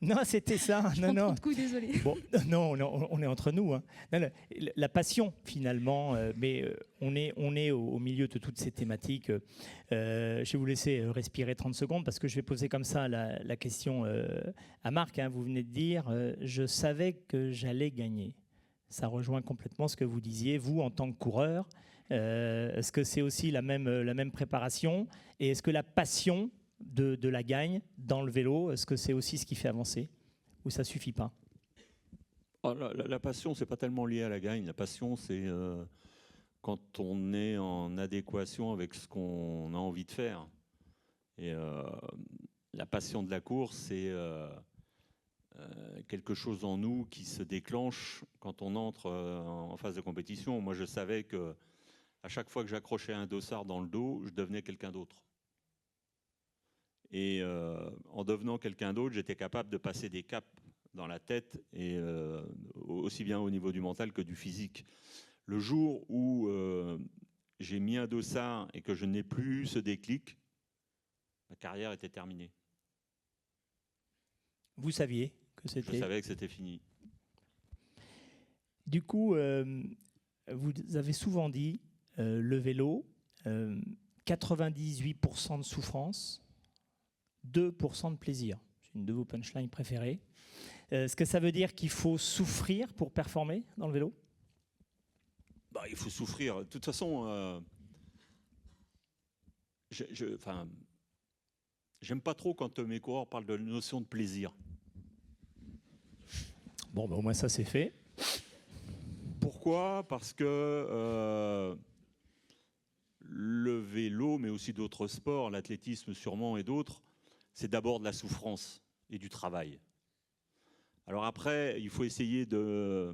Non, c'était ça. Je prends trop de coups, désolé. Bon, non, on est entre nous. Hein. Non, la passion, finalement, mais on est au milieu de toutes ces thématiques. Je vais vous laisser respirer 30 secondes parce que je vais poser comme ça la question à Marc. Hein. Vous venez de dire, je savais que j'allais gagner. Ça rejoint complètement ce que vous disiez, vous, en tant que coureur. Est-ce que c'est aussi la même préparation? Et est-ce que la passion de la gagne dans le vélo, est-ce que c'est aussi ce qui fait avancer ou ça suffit pas? La passion, c'est pas tellement lié à la gagne. La passion, c'est quand on est en adéquation avec ce qu'on a envie de faire. Et la passion de la course, c'est quelque chose en nous qui se déclenche quand on entre en phase de compétition. Moi, je savais que à chaque fois que j'accrochais un dossard dans le dos, je devenais quelqu'un d'autre. Et en devenant quelqu'un d'autre, j'étais capable de passer des caps dans la tête, et aussi bien au niveau du mental que du physique. Le jour où j'ai mis un dossard et que je n'ai plus ce déclic, ma carrière était terminée. Vous saviez que c'était... Je savais que c'était fini. Du coup, vous avez souvent dit, le vélo, 98% de souffrance, 2% de plaisir. C'est une de vos punchlines préférées. Est-ce que ça veut dire qu'il faut souffrir pour performer dans le vélo ? Il faut souffrir. De toute façon, j'aime pas trop quand mes coureurs parlent de notion de plaisir. Bon, au moins ça c'est fait. Pourquoi ? Parce que le vélo, mais aussi d'autres sports, l'athlétisme sûrement et d'autres, c'est d'abord de la souffrance et du travail. Alors après, il faut essayer de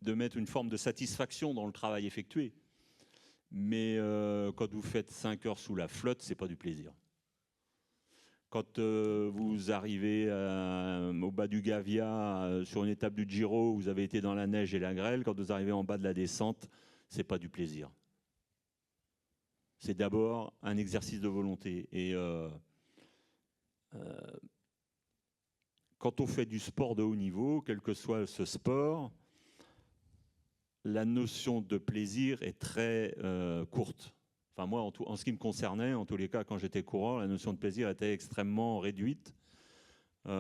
mettre une forme de satisfaction dans le travail effectué. Mais quand vous faites 5 heures sous la flotte, c'est pas du plaisir. Quand vous arrivez au bas du Gavia, sur une étape du Giro, vous avez été dans la neige et la grêle, quand vous arrivez en bas de la descente, c'est pas du plaisir. C'est d'abord un exercice de volonté. Et quand on fait du sport de haut niveau, quel que soit ce sport, la notion de plaisir est très courte. Enfin, moi, en ce qui me concernait, en tous les cas, quand j'étais coureur, la notion de plaisir était extrêmement réduite. C'est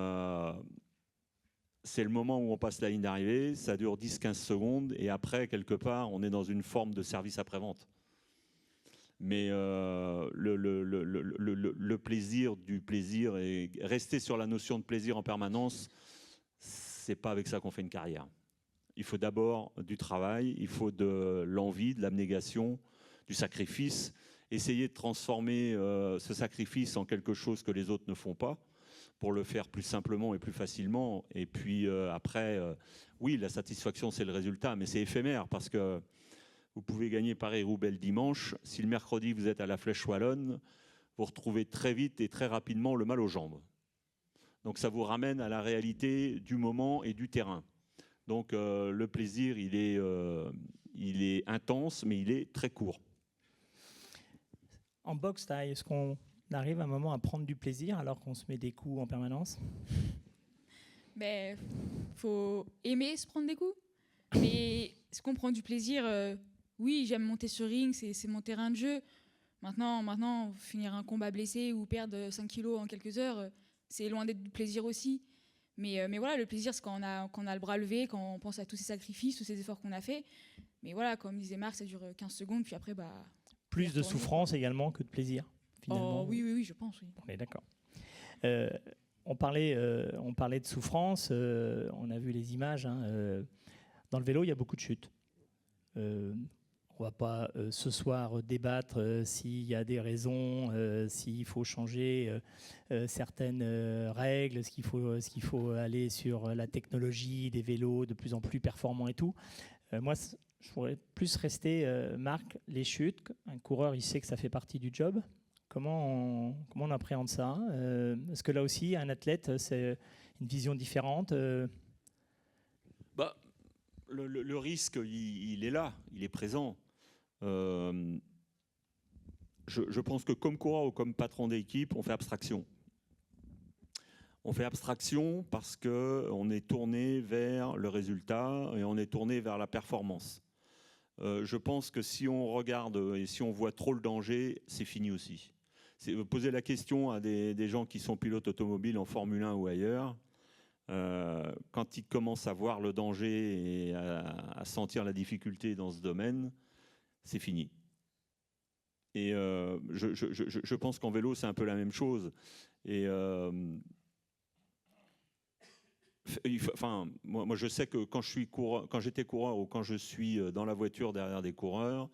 le moment où on passe la ligne d'arrivée, ça dure 10-15 secondes, et après, quelque part, on est dans une forme de service après-vente. Mais le plaisir du plaisir, et rester sur la notion de plaisir en permanence, c'est pas avec ça qu'on fait une carrière. Il faut d'abord du travail, il faut de l'envie, de l'abnégation, du sacrifice, essayer de transformer ce sacrifice en quelque chose que les autres ne font pas, pour le faire plus simplement et plus facilement. Et puis après, oui, la satisfaction, c'est le résultat, mais c'est éphémère, parce que vous pouvez gagner Paris-Roubaix le dimanche. Si le mercredi, vous êtes à la Flèche Wallonne, vous retrouvez très vite et très rapidement le mal aux jambes. Donc ça vous ramène à la réalité du moment et du terrain. Donc le plaisir, il est intense, mais il est très court. En boxe taille, est-ce qu'on arrive à un moment à prendre du plaisir alors qu'on se met des coups en permanence ? Faut aimer se prendre des coups. Mais est-ce qu'on prend du plaisir ? Oui, j'aime monter sur ring, c'est mon terrain de jeu. Maintenant, finir un combat blessé ou perdre 5 kilos en quelques heures, c'est loin d'être du plaisir aussi. Mais voilà, le plaisir, c'est quand on a le bras levé, quand on pense à tous ces sacrifices, tous ces efforts qu'on a faits. Mais voilà, comme disait Marc, ça dure 15 secondes, puis après, plus de souffrance également que de plaisir, finalement. Oh, oui, je pense. Oui. On est d'accord. On parlait de souffrance, on a vu les images. Dans le vélo, il y a beaucoup de chutes. On ne va pas ce soir débattre s'il y a des raisons, s'il faut changer certaines règles, est-ce qu'il faut aller sur la technologie des vélos de plus en plus performants et tout. Moi, je pourrais plus rester, Marc, les chutes. Un coureur, il sait que ça fait partie du job. Comment on appréhende ça ? Est-ce que là aussi, un athlète, c'est une vision différente ? Le risque, il est là, il est présent. Je pense que comme coureur ou comme patron d'équipe, on fait abstraction. On fait abstraction parce qu'on est tourné vers le résultat et on est tourné vers la performance. Je pense que si on regarde et si on voit trop le danger, c'est fini aussi. Poser la question à des gens qui sont pilotes automobiles en Formule 1 ou ailleurs, quand ils commencent à voir le danger et à sentir la difficulté dans ce domaine, c'est fini. Et je pense qu'en vélo, c'est un peu la même chose. Et moi, je sais que quand j'étais coureur ou quand je suis dans la voiture derrière des coureurs,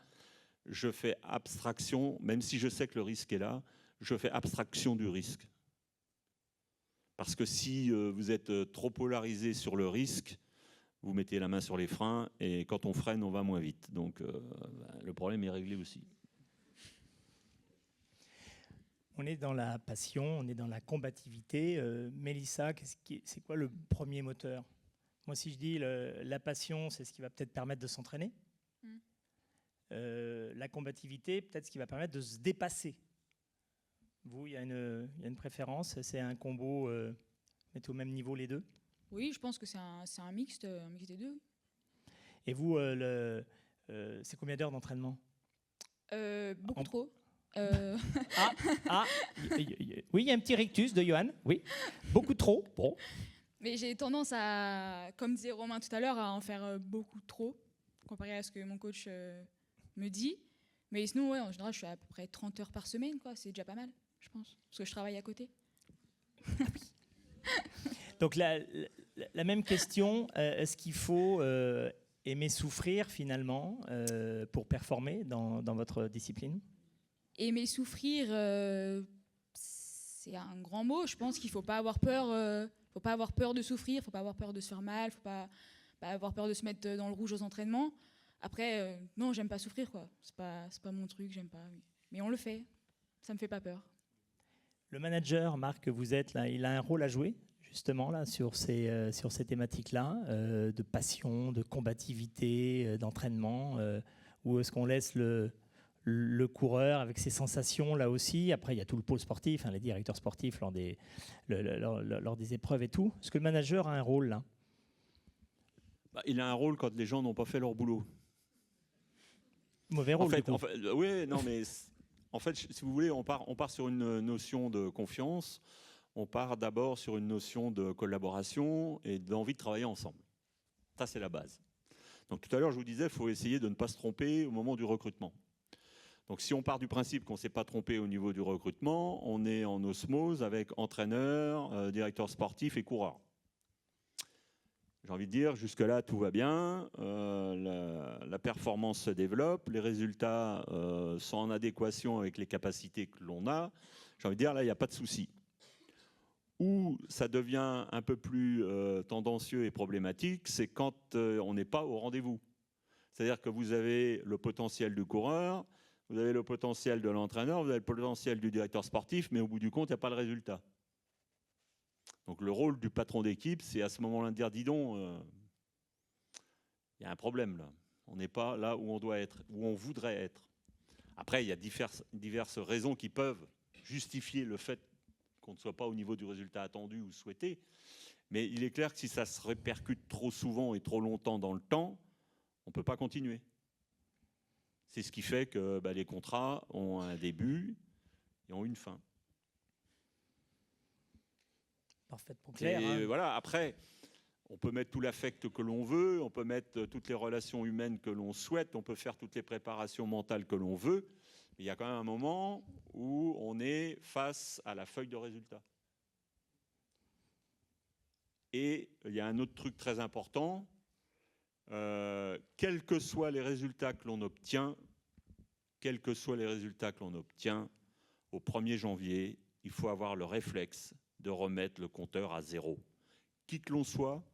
je fais abstraction, même si je sais que le risque est là, je fais abstraction du risque. Parce que si vous êtes trop polarisé sur le risque, vous mettez la main sur les freins et quand on freine, on va moins vite. Donc le problème est réglé aussi. On est dans la passion, on est dans la combativité. Mélissa, c'est quoi le premier moteur ? Moi, si je dis la passion, c'est ce qui va peut-être permettre de s'entraîner. La combativité, peut-être ce qui va permettre de se dépasser. Vous, il y a une préférence ? C'est un combo, mettre au même niveau les deux ? Oui, je pense que c'est un mixte des deux. Et vous, c'est combien d'heures d'entraînement ? Beaucoup trop. Oui, il y a un petit rictus de Johan. Oui, beaucoup trop. Bon. Mais j'ai tendance à, comme disait Romain tout à l'heure, à en faire beaucoup trop, comparé à ce que mon coach me dit. Mais sinon, ouais, en général, je suis à peu près 30 heures par semaine, quoi. C'est déjà pas mal, je pense, parce que je travaille à côté. Donc la même question, est-ce qu'il faut aimer souffrir finalement pour performer dans votre discipline? Aimer souffrir, c'est un grand mot. Je pense qu'il ne faut pas avoir peur. Faut pas avoir peur de souffrir, il ne faut pas avoir peur de se faire mal, il ne faut pas avoir peur de se mettre dans le rouge aux entraînements. Après, non, j'aime pas souffrir, quoi. C'est pas mon truc, j'aime pas. Mais on le fait, ça me fait pas peur. Le manager, Marc, que vous êtes là, il a un rôle à jouer justement là sur ces thématiques-là, de passion, de combativité, d'entraînement, ou est-ce qu'on laisse le coureur avec ses sensations là aussi? Après, il y a tout le pôle sportif, les directeurs sportifs lors des épreuves et tout. Est-ce que le manager a un rôle là? Il a un rôle quand les gens n'ont pas fait leur boulot. Mauvais rôle, oui, non, mais en fait, si vous voulez, on part sur une notion de confiance, on part d'abord sur une notion de collaboration et d'envie de travailler ensemble. Ça, c'est la base. Donc tout à l'heure, je vous disais, il faut essayer de ne pas se tromper au moment du recrutement. Donc si on part du principe qu'on ne s'est pas trompé au niveau du recrutement, on est en osmose avec entraîneur, directeur sportif et coureur. J'ai envie de dire, jusque-là, tout va bien, la performance se développe, les résultats sont en adéquation avec les capacités que l'on a. J'ai envie de dire, là, il n'y a pas de souci. Où ça devient un peu plus tendancieux et problématique, c'est quand on n'est pas au rendez-vous. C'est-à-dire que vous avez le potentiel du coureur, vous avez le potentiel de l'entraîneur, vous avez le potentiel du directeur sportif, mais au bout du compte, il n'y a pas le résultat. Donc le rôle du patron d'équipe, c'est à ce moment-là de dire, dis donc, il y a un problème là. On n'est pas là où on doit être, où on voudrait être. Après, il y a diverses raisons qui peuvent justifier le fait qu'on ne soit pas au niveau du résultat attendu ou souhaité. Mais il est clair que si ça se répercute trop souvent et trop longtemps dans le temps, on ne peut pas continuer. C'est ce qui fait que les contrats ont un début et ont une fin. Parfaitement clair. Voilà. Après, on peut mettre tout l'affect que l'on veut, on peut mettre toutes les relations humaines que l'on souhaite, on peut faire toutes les préparations mentales que l'on veut. Mais il y a quand même un moment où on est face à la feuille de résultat. Et il y a un autre truc très important. Quels que soient les résultats que l'on obtient, au 1er janvier, il faut avoir le réflexe de remettre le compteur à 0. Qui que l'on soit,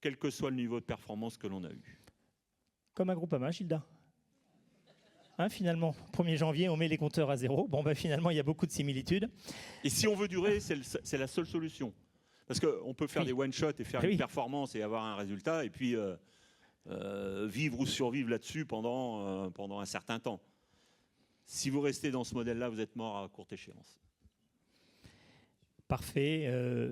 quel que soit le niveau de performance que l'on a eu. Comme un Groupama, Gilda. Finalement, 1er janvier, on met les compteurs à 0. Finalement, il y a beaucoup de similitudes. Et si on veut durer, c'est la seule solution. Parce qu'on peut faire des one-shots et faire une performance et avoir un résultat, et puis vivre ou survivre là-dessus pendant un certain temps. Si vous restez dans ce modèle-là, vous êtes mort à courte échéance. Parfait,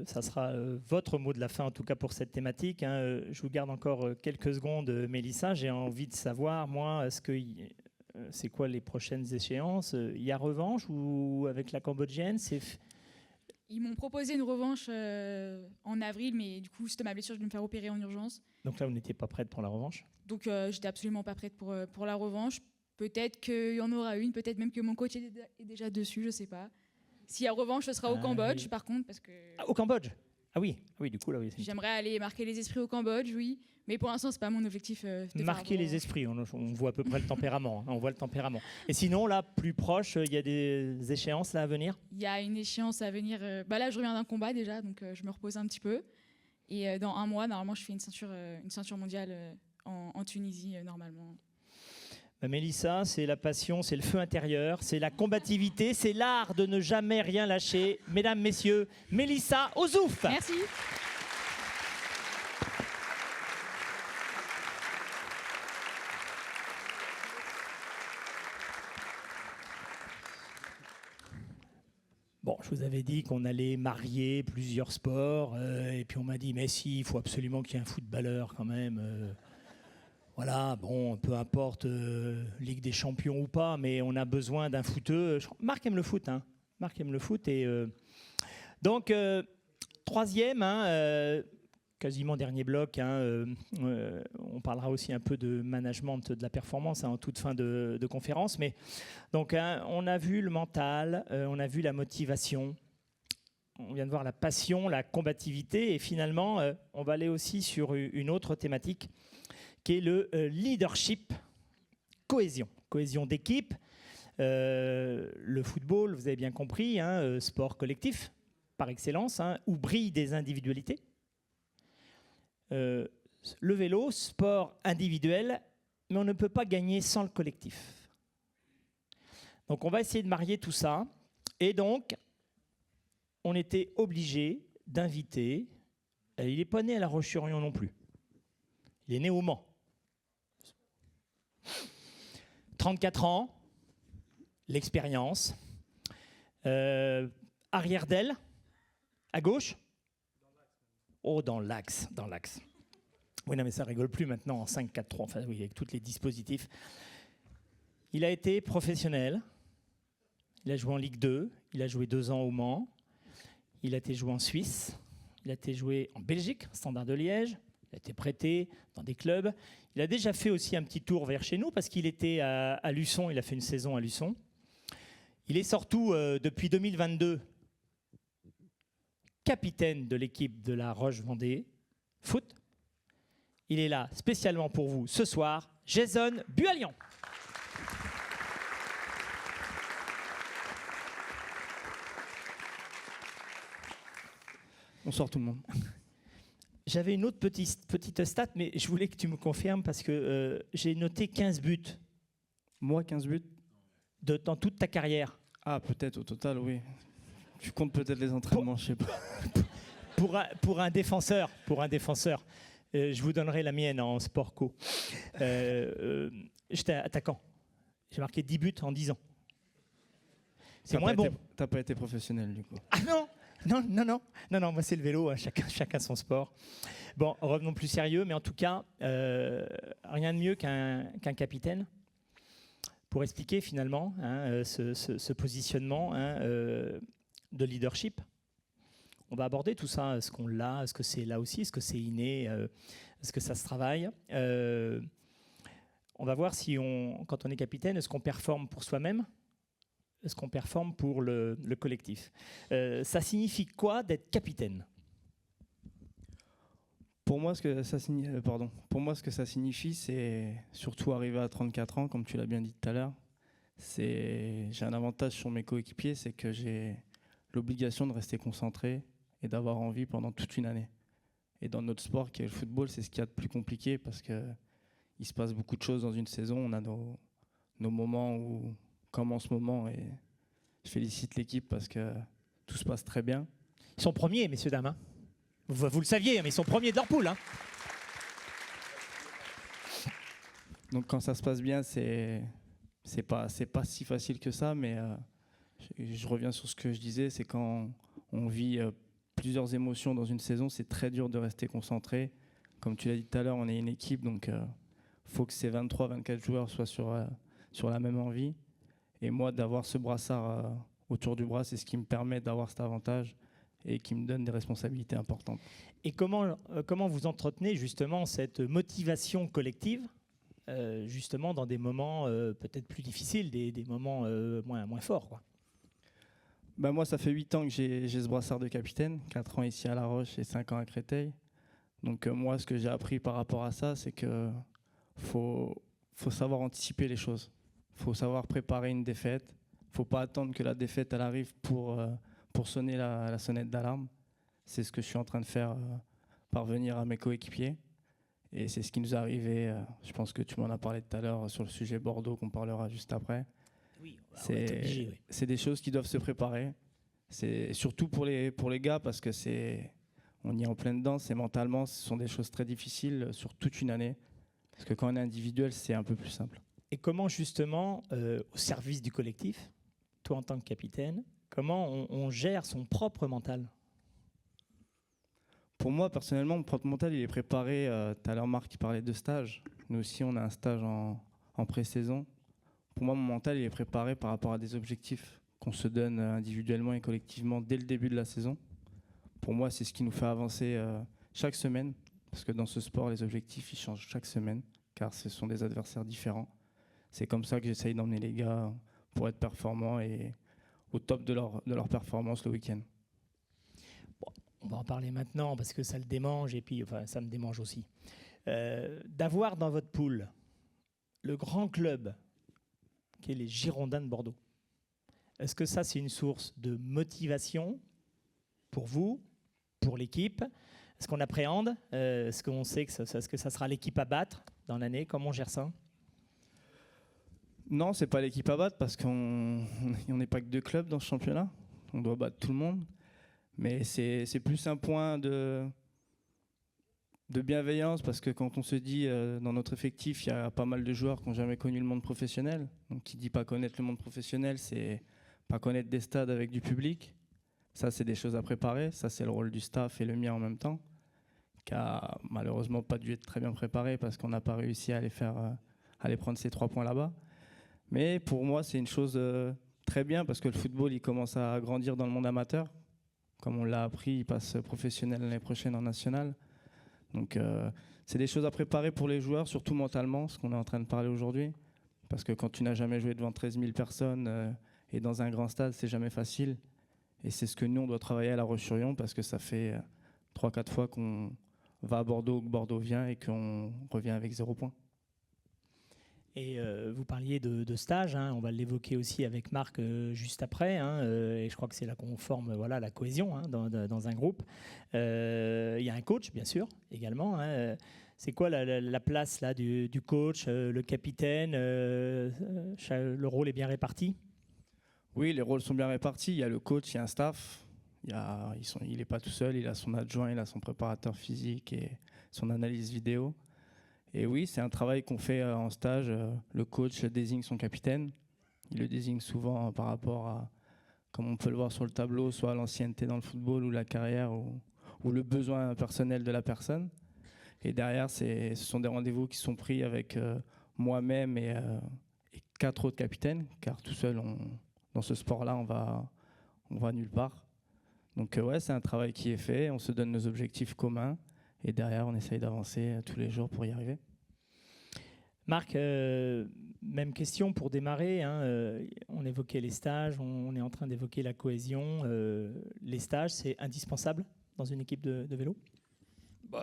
ça sera votre mot de la fin en tout cas pour cette thématique. Je vous garde encore quelques secondes, Mélissa. J'ai envie de savoir, moi, c'est quoi les prochaines échéances? Il y a revanche ou avec la Cambodgienne? Ils m'ont proposé une revanche en avril, mais du coup, c'était ma blessure, je vais me faire opérer en urgence. Donc là, vous n'étiez pas prête pour la revanche? Donc j'étais absolument pas prête pour la revanche. Peut-être qu'il y en aura une, peut-être même que mon coach est déjà dessus, je ne sais pas. S'il y a revanche, ce sera au Cambodge, par contre, parce que... au Cambodge? Ah oui, du coup, là, oui. J'aimerais aller marquer les esprits au Cambodge, oui. Mais pour l'instant, ce n'est pas mon objectif. Marquer les esprits, on voit à peu près le tempérament. On voit le tempérament. Et sinon, là, plus proche, il y a des échéances là, à venir? Il y a une échéance à venir. Là, je reviens d'un combat déjà, donc je me repose un petit peu. Et dans 1 mois, normalement, je fais une ceinture mondiale en Tunisie, normalement. Mélissa, c'est la passion, c'est le feu intérieur, c'est la combativité, c'est l'art de ne jamais rien lâcher. Mesdames, messieurs, Mélissa Ozouf. Merci. Bon, je vous avais dit qu'on allait marier plusieurs sports, et puis on m'a dit, mais si, il faut absolument qu'il y ait un footballeur quand même. Voilà, bon, peu importe Ligue des Champions ou pas, mais on a besoin d'un footeux. Marc aime le foot, hein. Marc aime le foot. Et, donc, troisième, hein, quasiment dernier bloc, hein, on parlera aussi un peu de management de la performance hein, en toute fin de conférence. Mais donc, hein, on a vu le mental, on a vu la motivation, on vient de voir la passion, la combativité. Et finalement, on va aller aussi sur une autre thématique qui est le leadership, cohésion d'équipe. Le football, vous avez bien compris, hein, sport collectif par excellence, hein, où brillent des individualités. Le vélo, sport individuel, mais on ne peut pas gagner sans le collectif. Donc on va essayer de marier tout ça. Et donc, on était obligé d'inviter, il n'est pas né à La Roche-sur-Yon non plus, il est né au Mans. 34 ans, l'expérience, arrière d'aile, à gauche. Oh, dans l'axe. Oui, non, mais ça rigole plus maintenant en 5-4-3, enfin oui, avec tous les dispositifs. Il a été professionnel, il a joué en Ligue 2, il a joué 2 ans au Mans, il a été joué en Suisse, il a été joué en Belgique, Standard de Liège, il a été prêté dans des clubs. Il a déjà fait aussi un petit tour vers chez nous parce qu'il était à Luçon, il a fait une saison à Luçon. Il est surtout, depuis 2022, capitaine de l'équipe de la Roche-Vendée foot. Il est là spécialement pour vous ce soir, Jason Bualian. Bonsoir tout le monde. J'avais une autre petite stat, mais je voulais que tu me confirmes parce que j'ai noté 15 buts. Moi, 15 buts dans toute ta carrière. Ah, peut-être au total, oui. Tu comptes peut-être les entraînements, je sais pas. Pour un défenseur, je vous donnerai la mienne en sport co. J'étais attaquant. J'ai marqué 10 buts en 10 ans. C'est moins bon. T'as pas été professionnel, du coup. Ah non. Non, moi c'est le vélo, hein, chacun son sport. Bon, revenons plus sérieux, mais en tout cas, rien de mieux qu'un capitaine pour expliquer finalement hein, ce positionnement hein, de leadership. On va aborder tout ça, est-ce qu'on l'a, est-ce que c'est là aussi, est-ce que c'est inné, est-ce que ça se travaille. On va voir si quand on est capitaine, est-ce qu'on performe pour soi-même ? Est-ce qu'on performe pour le collectif ? Ça signifie quoi d'être capitaine ? Pour moi, ce que ça signifie, c'est surtout arriver à 34 ans, comme tu l'as bien dit tout à l'heure. J'ai un avantage sur mes coéquipiers, c'est que j'ai l'obligation de rester concentré et d'avoir envie pendant toute une année. Et dans notre sport, qui est le football, c'est ce qu'il y a de plus compliqué parce qu'il se passe beaucoup de choses dans une saison. On a nos moments où... comme en ce moment, et je félicite l'équipe parce que tout se passe très bien. Ils sont premiers, messieurs, dames. Hein. Vous le saviez, mais ils sont premiers de leur poule. Hein. Donc quand ça se passe bien, c'est pas si facile que ça, mais je reviens sur ce que je disais, c'est quand on vit plusieurs émotions dans une saison, c'est très dur de rester concentré. Comme tu l'as dit tout à l'heure, on est une équipe, donc faut que ces 23-24 joueurs soient sur la même envie. Et moi, d'avoir ce brassard autour du bras, c'est ce qui me permet d'avoir cet avantage et qui me donne des responsabilités importantes. Et comment vous entretenez justement cette motivation collective, justement dans des moments peut-être plus difficiles, des moments moins forts quoi. Ben moi, ça fait 8 ans que j'ai ce brassard de capitaine, 4 ans ici à La Roche et 5 ans à Créteil. Donc moi, ce que j'ai appris par rapport à ça, c'est que faut savoir anticiper les choses. Il faut savoir préparer une défaite. Il ne faut pas attendre que la défaite elle arrive pour sonner la sonnette d'alarme. C'est ce que je suis en train de faire parvenir à mes coéquipiers. Et c'est ce qui nous est arrivé. Je pense que tu m'en as parlé tout à l'heure sur le sujet Bordeaux, qu'on parlera juste après. Oui, c'est des choses qui doivent se préparer. C'est surtout pour les gars parce que on y est en plein dedans. C'est mentalement, ce sont des choses très difficiles sur toute une année. Parce que quand on est individuel, c'est un peu plus simple. Et comment justement, au service du collectif, toi en tant que capitaine, comment on gère son propre mental ? Pour moi, personnellement, mon propre mental, il est préparé. Tout à l'heure, Marc qui parlait de stage. Nous aussi, on a un stage en pré-saison. Pour moi, mon mental, il est préparé par rapport à des objectifs qu'on se donne individuellement et collectivement dès le début de la saison. Pour moi, c'est ce qui nous fait avancer chaque semaine, parce que dans ce sport, les objectifs, ils changent chaque semaine, car ce sont des adversaires différents. C'est comme ça que j'essaye d'emmener les gars pour être performants et au top de leur performance le week-end. Bon, on va en parler maintenant, parce que ça le démange, et puis enfin, ça me démange aussi. D'avoir dans votre pool le grand club, qui est les Girondins de Bordeaux. Est-ce que ça, c'est une source de motivation pour vous, pour l'équipe? Est-ce qu'on appréhende? Est-ce qu'on sait que ça sera l'équipe à battre dans l'année? Comment on gère ça? Non, c'est pas l'équipe à battre parce qu'on n'est pas que 2 clubs dans ce championnat. On doit battre tout le monde. Mais c'est plus un point de bienveillance parce que quand on se dit dans notre effectif, il y a pas mal de joueurs qui n'ont jamais connu le monde professionnel. Donc qui dit pas connaître le monde professionnel, c'est pas connaître des stades avec du public. Ça, c'est des choses à préparer. Ça, c'est le rôle du staff et le mien en même temps, qui a malheureusement pas dû être très bien préparé parce qu'on n'a pas réussi à aller prendre ces 3 points là-bas. Mais pour moi, c'est une chose très bien parce que le football, il commence à grandir dans le monde amateur. Comme on l'a appris, il passe professionnel l'année prochaine en national. Donc, c'est des choses à préparer pour les joueurs, surtout mentalement, ce qu'on est en train de parler aujourd'hui. Parce que quand tu n'as jamais joué devant 13 000 personnes et dans un grand stade, c'est jamais facile. Et c'est ce que nous, on doit travailler à La Roche-sur-Yon parce que ça fait 3-4 fois qu'on va à Bordeaux, que Bordeaux vient et qu'on revient avec 0 point. Et vous parliez de stage, hein, on va l'évoquer aussi avec Marc juste après, hein, et je crois que c'est là qu'on forme la cohésion hein, dans un groupe. Il y a un coach, bien sûr, également. Hein. C'est quoi la place là, du coach, le capitaine le rôle est bien réparti? Oui, les rôles sont bien répartis. Il y a le coach, il y a un staff. Il n'est pas tout seul, il a son adjoint, il a son préparateur physique et son analyse vidéo. Et oui, c'est un travail qu'on fait en stage. Le coach désigne son capitaine. Il le désigne souvent par rapport à, comme on peut le voir sur le tableau, soit l'ancienneté dans le football ou la carrière ou le besoin personnel de la personne. Et derrière, ce sont des rendez-vous qui sont pris avec moi-même et 4 autres capitaines, car tout seul, dans ce sport-là, on va nulle part. Donc ouais, c'est un travail qui est fait. On se donne nos objectifs communs. Et derrière, on essaye d'avancer tous les jours pour y arriver. Marc, même question pour démarrer. Hein, on évoquait les stages, on est en train d'évoquer la cohésion. Les stages, c'est indispensable dans une équipe de vélo?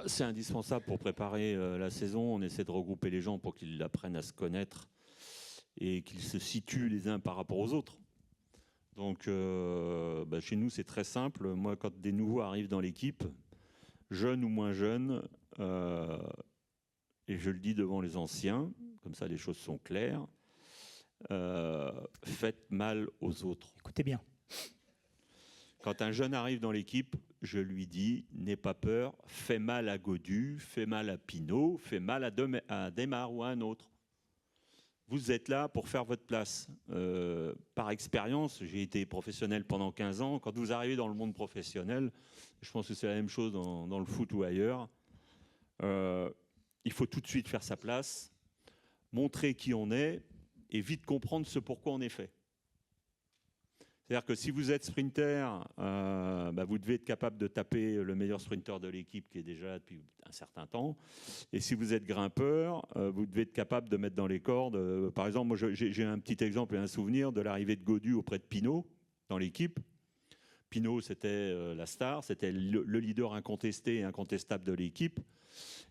C'est indispensable pour préparer la saison. On essaie de regrouper les gens pour qu'ils apprennent à se connaître et qu'ils se situent les uns par rapport aux autres. Donc, chez nous, c'est très simple. Moi, quand des nouveaux arrivent dans l'équipe, jeunes ou moins jeunes, et je le dis devant les anciens, comme ça les choses sont claires, faites mal aux autres. Écoutez bien. Quand un jeune arrive dans l'équipe, je lui dis, n'aie pas peur, fais mal à Godu, fais mal à Pinot, fais mal à Demar ou à un autre. Vous êtes là pour faire votre place. Par expérience, j'ai été professionnel pendant 15 ans. Quand vous arrivez dans le monde professionnel, je pense que c'est la même chose dans le foot ou ailleurs, il faut tout de suite faire sa place, montrer qui on est et vite comprendre ce pourquoi on est fait. C'est-à-dire que si vous êtes sprinter, vous devez être capable de taper le meilleur sprinter de l'équipe qui est déjà là depuis un certain temps. Et si vous êtes grimpeur, vous devez être capable de mettre dans les cordes. Par exemple, moi j'ai un petit exemple et un souvenir de l'arrivée de Godu auprès de Pinot dans l'équipe. Pinot, c'était la star, c'était le leader incontesté et incontestable de l'équipe.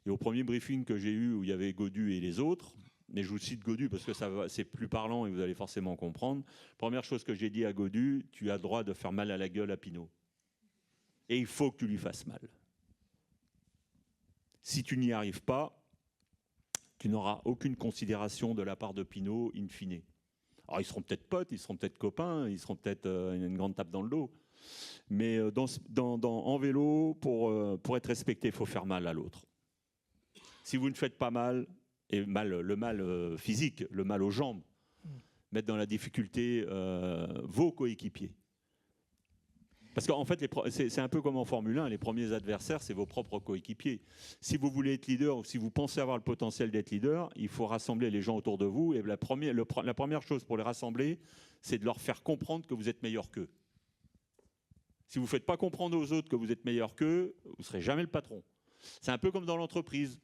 Et au premier briefing que j'ai eu où il y avait Godu et les autres, mais je vous cite Godu parce que c'est plus parlant et vous allez forcément comprendre. Première chose que j'ai dit à Godu, tu as le droit de faire mal à la gueule à Pinot. Et il faut que tu lui fasses mal. Si tu n'y arrives pas, tu n'auras aucune considération de la part de Pinot in fine. Alors ils seront peut-être potes, ils seront peut-être copains, ils seront peut-être une grande tape dans le dos. Mais en vélo, pour être respecté, il faut faire mal à l'autre. Si vous ne faites pas mal, et le mal physique, le mal aux jambes, mettre dans la difficulté vos coéquipiers. Parce qu'en fait, c'est un peu comme en Formule 1, les premiers adversaires, c'est vos propres coéquipiers. Si vous voulez être leader ou si vous pensez avoir le potentiel d'être leader, il faut rassembler les gens autour de vous. Et la première chose pour les rassembler, c'est de leur faire comprendre que vous êtes meilleur qu'eux. Si vous ne faites pas comprendre aux autres que vous êtes meilleur qu'eux, vous ne serez jamais le patron. C'est un peu comme dans l'entreprise.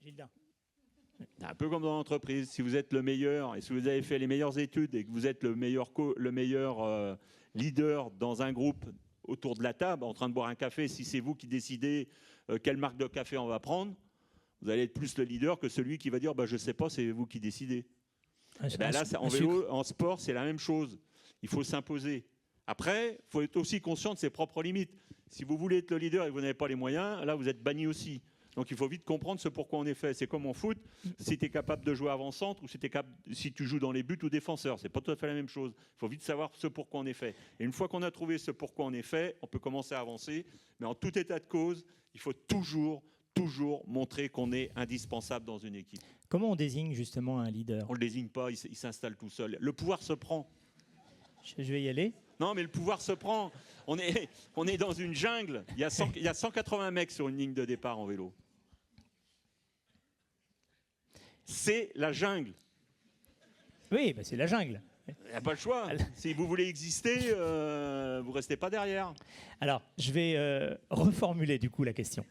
Gilda. C'est un peu comme dans l'entreprise. Si vous êtes le meilleur et si vous avez fait les meilleures études et que vous êtes le meilleur leader dans un groupe autour de la table, en train de boire un café, si c'est vous qui décidez quelle marque de café on va prendre, vous allez être plus le leader que celui qui va dire je ne sais pas, c'est vous qui décidez. Là, en vélo, en sport, c'est la même chose. Il faut s'imposer. Après, il faut être aussi conscient de ses propres limites. Si vous voulez être le leader et que vous n'avez pas les moyens, là, vous êtes banni aussi. Donc, il faut vite comprendre ce pourquoi on est fait. C'est comme en foot, si tu es capable de jouer avant-centre ou si tu joues dans les buts ou défenseur. C'est pas tout à fait la même chose. Il faut vite savoir ce pourquoi on est fait. Et une fois qu'on a trouvé ce pourquoi on est fait, on peut commencer à avancer. Mais en tout état de cause, il faut toujours montrer qu'on est indispensable dans une équipe. Comment on désigne justement un leader? On ne le désigne pas, il s'installe tout seul. Le pouvoir se prend. Je vais y aller. Non, mais le pouvoir se prend. On est dans une jungle. Il y a 180 mecs sur une ligne de départ en vélo. C'est la jungle. Oui, c'est la jungle. Il n'y a pas le choix. Si vous voulez exister, vous ne restez pas derrière. Alors, je vais reformuler du coup la question.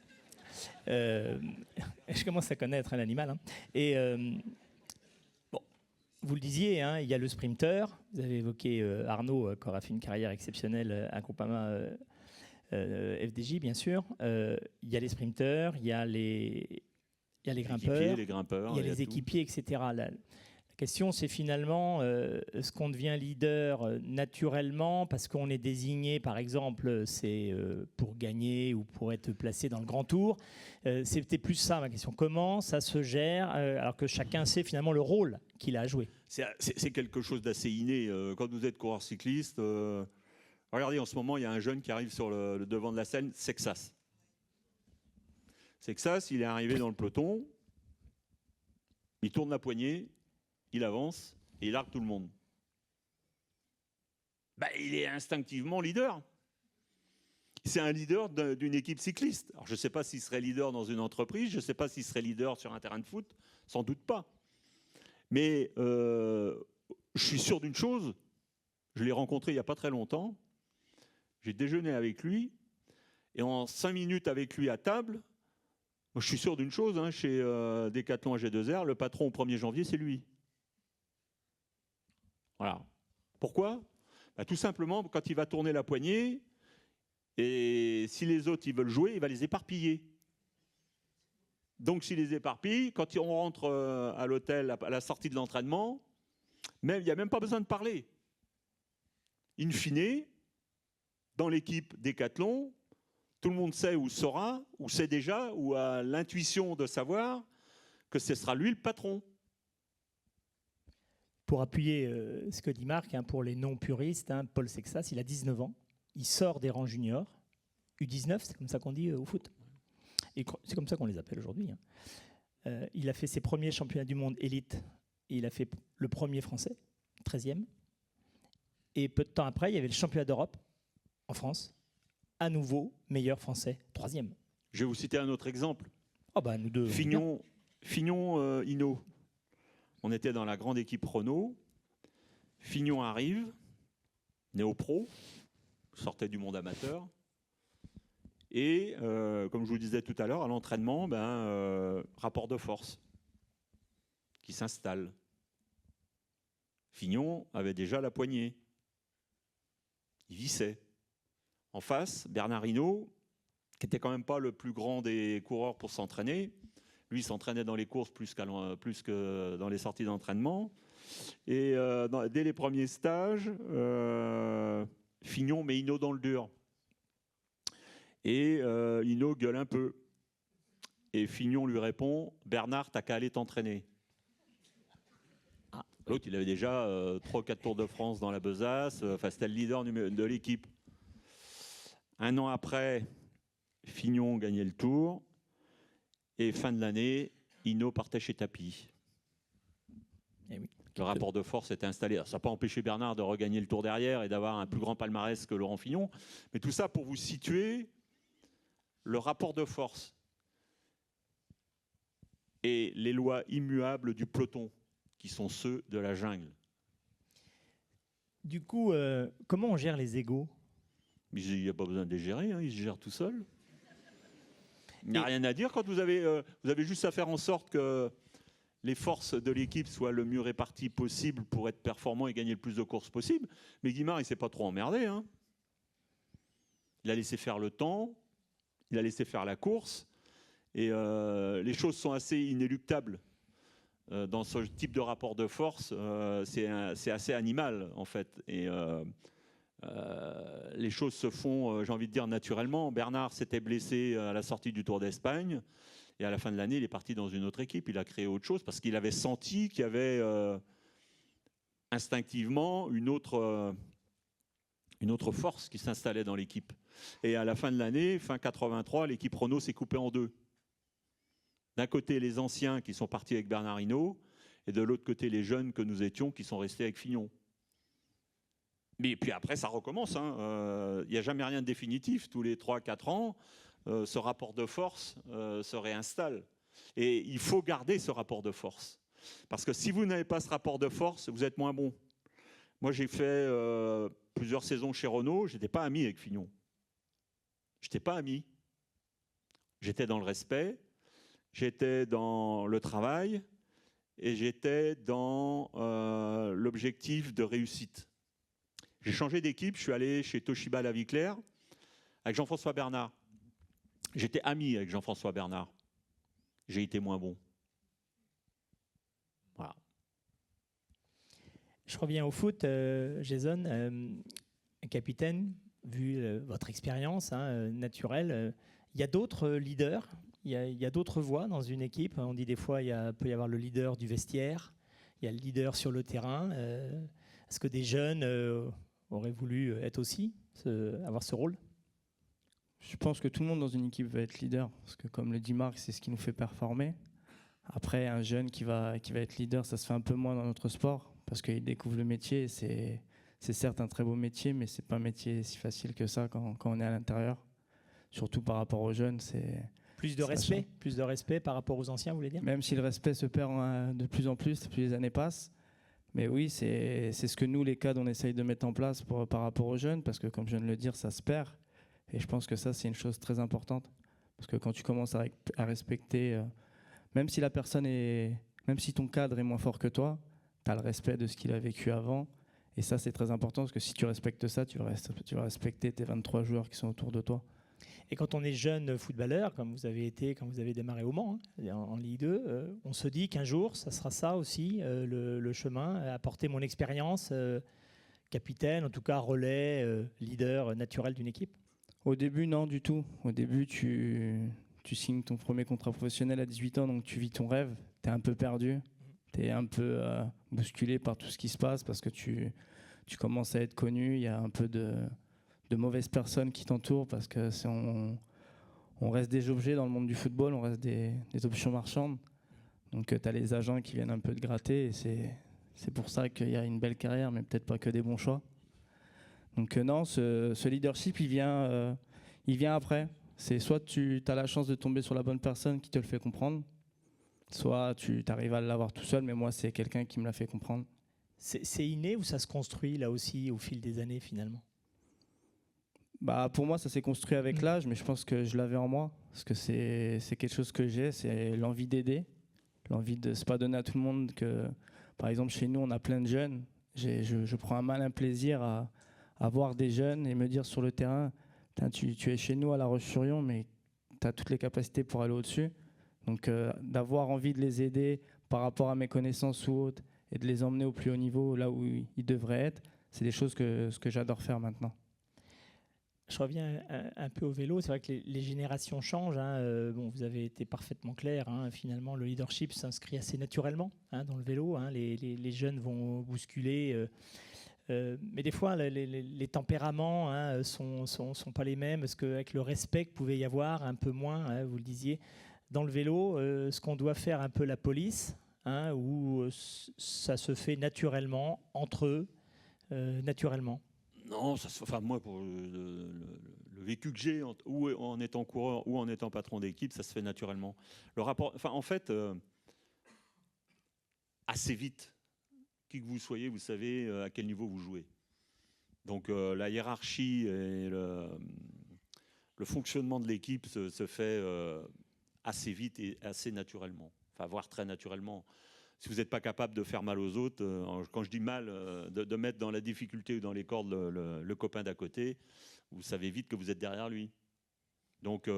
Je commence à connaître un animal. Hein. Et bon, vous le disiez, hein, il y a le sprinter. Vous avez évoqué Arnaud, qui aura fait une carrière exceptionnelle à Groupama FDJ, bien sûr. Il y a les sprinters, il y a les grimpeurs, il y a les équipiers, etc. La question, c'est finalement, est-ce qu'on devient leader naturellement parce qu'on est désigné, par exemple, c'est pour gagner ou pour être placé dans le grand tour. C'était plus ça ma question. Comment ça se gère alors que chacun sait finalement le rôle qu'il a à jouer? C'est quelque chose d'assez inné. Quand vous êtes coureur cycliste, regardez, en ce moment, il y a un jeune qui arrive sur le devant de la scène, Sexas. Sexas, il est arrivé dans le peloton, il tourne la poignée, il avance et il largue tout le monde. Il est instinctivement leader. C'est un leader d'une équipe cycliste. Alors, je ne sais pas s'il serait leader dans une entreprise, je ne sais pas s'il serait leader sur un terrain de foot, sans doute pas. Mais je suis sûr d'une chose, je l'ai rencontré il n'y a pas très longtemps, j'ai déjeuné avec lui, et en 5 minutes avec lui à table, moi, je suis sûr d'une chose, hein, chez Decathlon AG2R, le patron au 1er janvier, c'est lui. Voilà. Pourquoi ? Tout simplement, quand il va tourner la poignée, et si les autres ils veulent jouer, il va les éparpiller. Donc s'il les éparpille, quand on rentre à l'hôtel, à la sortie de l'entraînement, il n'y a même pas besoin de parler. In fine, dans l'équipe Decathlon, tout le monde sait ou saura, ou sait déjà, ou a l'intuition de savoir que ce sera lui le patron. Pour appuyer ce que dit Marc, hein, pour les non-puristes, hein, Paul Sexas, il a 19 ans, il sort des rangs juniors, U19, c'est comme ça qu'on dit au foot. Et c'est comme ça qu'on les appelle aujourd'hui. Hein. Il a fait ses premiers championnats du monde élite, et il a fait le premier français, 13e. Et peu de temps après, il y avait le championnat d'Europe en France, à nouveau meilleur français, 3e. Je vais vous citer un autre exemple. Nous deux. Fignon, Hinault. On était dans la grande équipe Renault. Fignon arrive, néo-pro, sortait du monde amateur. Et, comme je vous le disais tout à l'heure, à l'entraînement, rapport de force qui s'installe. Fignon avait déjà la poignée. Il vissait. En face, Bernard Hinault, qui n'était quand même pas le plus grand des coureurs pour s'entraîner. Lui, il s'entraînait dans les courses plus que dans les sorties d'entraînement. Et dès les premiers stages, Fignon met Hinault dans le dur. Et Hinault gueule un peu. Et Fignon lui répond « Bernard, t'as qu'à aller t'entraîner ». L'autre, il avait déjà 3 ou 4 Tours de France dans la besace. C'était le leader de l'équipe. 1 an après, Fignon gagnait le Tour. Et fin de l'année, Hinault partait chez Tapi. Eh oui. Le rapport de force était installé. Alors, ça n'a pas empêché Bernard de regagner le tour derrière et d'avoir un plus grand palmarès que Laurent Fignon. Mais tout ça pour vous situer le rapport de force et les lois immuables du peloton, qui sont ceux de la jungle. Du coup, comment on gère les égos? Il n'y a pas besoin de les gérer, hein, ils se gèrent tout seuls. Il n'y a rien à dire quand vous avez juste à faire en sorte que les forces de l'équipe soient le mieux réparties possible pour être performant et gagner le plus de courses possible. Mais Guimard, il ne s'est pas trop emmerdé. Hein. Il a laissé faire le temps, il a laissé faire la course, et les choses sont assez inéluctables. Dans ce type de rapport de force, c'est assez animal, en fait. Et les choses se font, j'ai envie de dire, naturellement. Bernard s'était blessé à la sortie du Tour d'Espagne. Et à la fin de l'année, il est parti dans une autre équipe. Il a créé autre chose parce qu'il avait senti qu'il y avait instinctivement une autre force qui s'installait dans l'équipe. Et à la fin de l'année, fin 83, l'équipe Renault s'est coupée en deux. D'un côté, les anciens qui sont partis avec Bernard Hinault, et de l'autre côté, les jeunes que nous étions qui sont restés avec Fignon. Mais puis après, ça recommence. Il n'y a jamais rien de définitif. Tous les 3-4 ans, ce rapport de force se réinstalle. Et il faut garder ce rapport de force. Parce que si vous n'avez pas ce rapport de force, vous êtes moins bon. Moi, j'ai fait plusieurs saisons chez Renault. Je n'étais pas ami avec Fignon. Je n'étais pas ami. J'étais dans le respect, j'étais dans le travail et j'étais dans l'objectif de réussite. J'ai changé d'équipe, je suis allé chez Toshiba La Vie Claire avec Jean-François Bernard. J'étais ami avec Jean-François Bernard. J'ai été moins bon. Voilà. Je reviens au foot, Jason. Capitaine, vu votre expérience naturelle, il y a d'autres leaders, il y a d'autres voix dans une équipe. On dit des fois il peut y avoir le leader du vestiaire, il y a le leader sur le terrain. Est-ce que des jeunes auraient voulu être aussi, avoir ce rôle? Je pense que tout le monde dans une équipe va être leader, parce que comme le dit Marc, c'est ce qui nous fait performer. Après, un jeune qui va être leader, ça se fait un peu moins dans notre sport, parce qu'il découvre le métier. C'est certes un très beau métier, mais c'est pas un métier si facile que ça quand on est à l'intérieur. Surtout par rapport aux jeunes, c'est... Plus de respect par rapport aux anciens, vous voulez dire? Même si le respect se perd de plus en plus les années passent. Mais oui, c'est ce que nous, les cadres, on essaye de mettre en place par rapport aux jeunes, parce que comme je viens de le dire, ça se perd. Et je pense que ça, c'est une chose très importante. Parce que quand tu commences à respecter, même si ton cadre est moins fort que toi, tu as le respect de ce qu'il a vécu avant. Et ça, c'est très important, parce que si tu respectes ça, tu vas respecter tes 23 joueurs qui sont autour de toi. Et quand on est jeune footballeur, comme vous avez été quand vous avez démarré au Mans, en Ligue 2, on se dit qu'un jour, ça sera ça aussi, le chemin, apporter mon expérience, capitaine, en tout cas relais, leader naturel d'une équipe. Au début, non, du tout. Au début, tu signes ton premier contrat professionnel à 18 ans, donc tu vis ton rêve, tu es un peu perdu, tu es un peu bousculé par tout ce qui se passe, parce que tu commences à être connu, il y a un peu de mauvaises personnes qui t'entourent, parce que on reste des objets dans le monde du football, on reste des options marchandes. Donc tu as les agents qui viennent un peu te gratter, et c'est pour ça qu'il y a une belle carrière, mais peut-être pas que des bons choix. Donc non, ce leadership, il vient après. C'est soit tu as la chance de tomber sur la bonne personne qui te le fait comprendre, soit tu arrives à l'avoir tout seul, mais moi, c'est quelqu'un qui me l'a fait comprendre. C'est inné ou ça se construit là aussi au fil des années finalement? Pour moi, ça s'est construit avec l'âge, mais je pense que je l'avais en moi, parce que c'est quelque chose que j'ai, c'est l'envie d'aider, l'envie de c'est pas donner à tout le monde que, par exemple, chez nous, on a plein de jeunes. Je prends un malin plaisir à voir des jeunes et me dire sur le terrain, tu es chez nous à La Roche-sur-Yon, mais tu as toutes les capacités pour aller au-dessus. Donc d'avoir envie de les aider par rapport à mes connaissances ou autres, et de les emmener au plus haut niveau, là où ils devraient être, c'est des choses que j'adore faire maintenant. Je reviens un peu au vélo. C'est vrai que les générations changent. Vous avez été parfaitement clair. Finalement, le leadership s'inscrit assez naturellement dans le vélo. Les jeunes vont bousculer. Mais des fois, les tempéraments sont pas les mêmes. Parce qu'avec le respect qu'il pouvait y avoir, un peu moins, vous le disiez, dans le vélo, ce qu'on doit faire un peu la police, hein, où ça se fait naturellement, entre eux, naturellement? Non, enfin moi, pour le vécu que j'ai, ou en étant coureur ou en étant patron d'équipe, ça se fait naturellement. Le rapport, enfin en fait, assez vite, qui que vous soyez, vous savez à quel niveau vous jouez. Donc la hiérarchie et le fonctionnement de l'équipe se fait assez vite et assez naturellement, enfin voire très naturellement. Si vous n'êtes pas capable de faire mal aux autres, quand je dis mal, de mettre dans la difficulté ou dans les cordes le copain d'à côté, vous savez vite que vous êtes derrière lui. Donc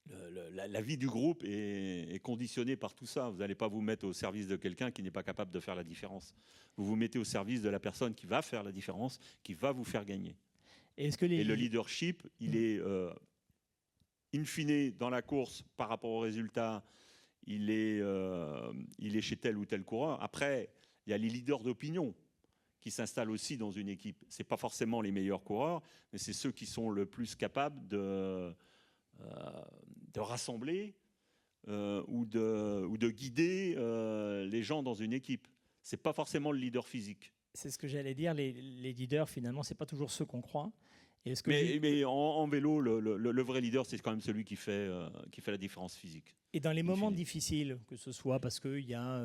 la vie du groupe est conditionnée par tout ça. Vous n'allez pas vous mettre au service de quelqu'un qui n'est pas capable de faire la différence. Vous vous mettez au service de la personne qui va faire la différence, qui va vous faire gagner. Et le leadership, il est in fine dans la course par rapport au résultat. Il est chez tel ou tel coureur. Après, il y a les leaders d'opinion qui s'installent aussi dans une équipe. Ce n'est pas forcément les meilleurs coureurs, mais c'est ceux qui sont le plus capables de rassembler ou de guider les gens dans une équipe. Ce n'est pas forcément le leader physique. C'est ce que j'allais dire. Les leaders, finalement, ce n'est pas toujours ceux qu'on croit. Mais en vélo, le vrai leader, c'est quand même celui qui fait la différence physique. Et dans les moments difficiles, que ce soit parce qu'il y a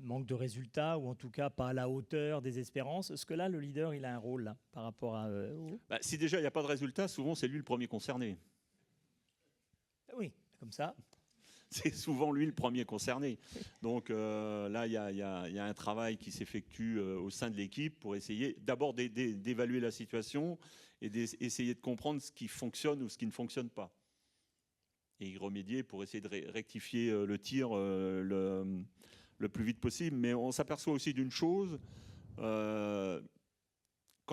manque de résultats ou en tout cas pas à la hauteur des espérances, est-ce que là, le leader, il a un rôle là, par rapport à... Si déjà il n'y a pas de résultat, souvent c'est lui le premier concerné. Oui, comme ça. C'est souvent lui le premier concerné. Donc là, il y a un travail qui s'effectue au sein de l'équipe pour essayer d'abord d'évaluer la situation et d'essayer de comprendre ce qui fonctionne ou ce qui ne fonctionne pas. Et y remédier pour essayer de rectifier le tir le plus vite possible. Mais on s'aperçoit aussi d'une chose, quand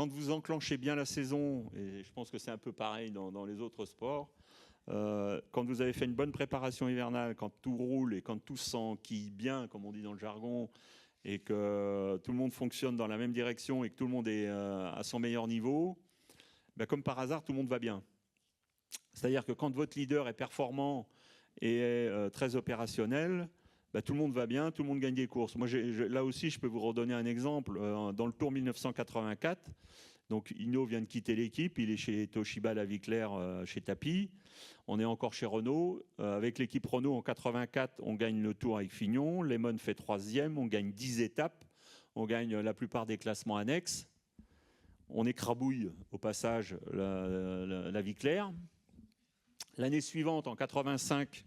vous enclenchez bien la saison, et je pense que c'est un peu pareil dans les autres sports, quand vous avez fait une bonne préparation hivernale, quand tout roule et quand tout s'enquille bien, comme on dit dans le jargon, et que tout le monde fonctionne dans la même direction et que tout le monde est à son meilleur niveau, comme par hasard, tout le monde va bien. C'est-à-dire que quand votre leader est performant et est très opérationnel, tout le monde va bien, tout le monde gagne des courses. Moi, là aussi, je peux vous redonner un exemple. Dans le Tour 1984, donc Hinault vient de quitter l'équipe, il est chez Toshiba Laviclair, chez Tapi. On est encore chez Renault. Avec l'équipe Renault, en 84, on gagne le Tour avec Fignon. Lemon fait 3e, on gagne 10 étapes. On gagne la plupart des classements annexes. On écrabouille au passage la Viclair. L'année suivante, en 85...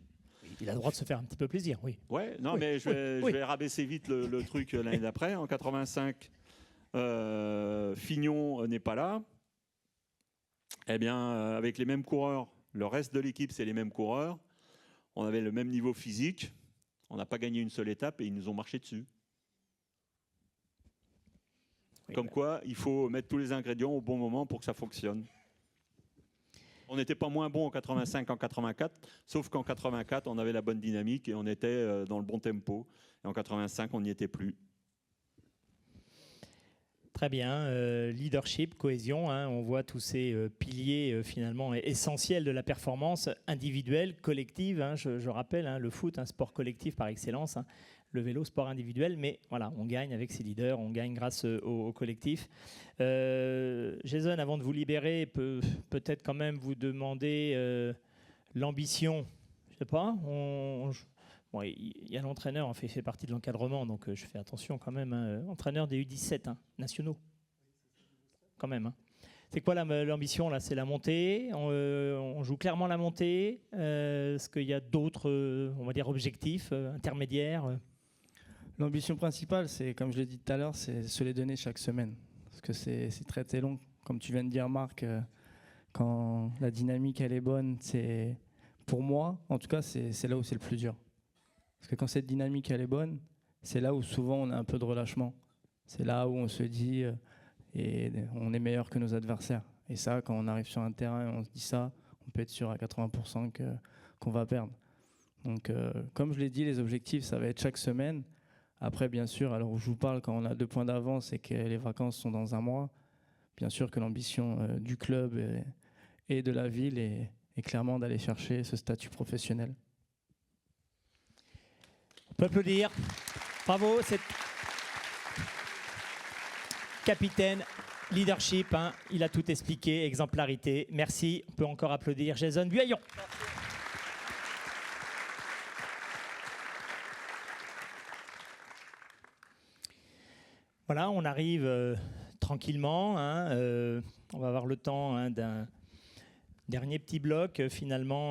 Il a le droit de se faire un petit peu plaisir, oui. Ouais, non, oui. Mais je vais rabaisser vite le truc l'année d'après. En 85, Fignon n'est pas là. Eh bien, avec les mêmes coureurs, le reste de l'équipe, c'est les mêmes coureurs. On avait le même niveau physique. On n'a pas gagné une seule étape et ils nous ont marché dessus. Comme quoi, il faut mettre tous les ingrédients au bon moment pour que ça fonctionne. On n'était pas moins bon en 85 qu'en 84, sauf qu'en 84, on avait la bonne dynamique et on était dans le bon tempo. Et en 85, on n'y était plus. Très bien. Leadership, cohésion, hein, on voit tous ces piliers finalement essentiels de la performance individuelle, collective. Hein, je rappelle, hein, le foot, un sport collectif par excellence. Hein, le vélo, sport individuel, mais voilà, on gagne avec ses leaders, on gagne grâce au collectif. Jason, avant de vous libérer, peut-être quand même vous demander l'ambition. Je sais pas, bon, il y a l'entraîneur, en fait partie de l'encadrement, donc je fais attention quand même. Hein, entraîneur des U17 hein, nationaux, quand même. Hein. C'est quoi l'ambition là? C'est la montée. On joue clairement la montée. Est-ce qu'il y a d'autres, on va dire, objectifs intermédiaires? L'ambition principale, c'est, comme je l'ai dit tout à l'heure, c'est se les donner chaque semaine. Parce que c'est très long. Comme tu viens de dire, Marc, quand la dynamique elle est bonne, c'est, pour moi, en tout cas, c'est là où c'est le plus dur. Parce que quand cette dynamique elle est bonne, c'est là où souvent on a un peu de relâchement. C'est là où on se dit et on est meilleur que nos adversaires. Et ça, quand on arrive sur un terrain et on se dit ça, on peut être sûr à 80% qu'on va perdre. Donc, comme je l'ai dit, les objectifs, ça va être chaque semaine. Après, bien sûr, alors je vous parle quand on a 2 points d'avance et que les vacances sont dans 1 mois, bien sûr que l'ambition du club et de la ville est clairement d'aller chercher ce statut professionnel. peut applaudir. Bravo, c'est capitaine, leadership, hein, il a tout expliqué, exemplarité. Merci, on peut encore applaudir Jason Buaillon. Voilà, on arrive tranquillement. Hein, on va avoir le temps hein, d'un dernier petit bloc, finalement,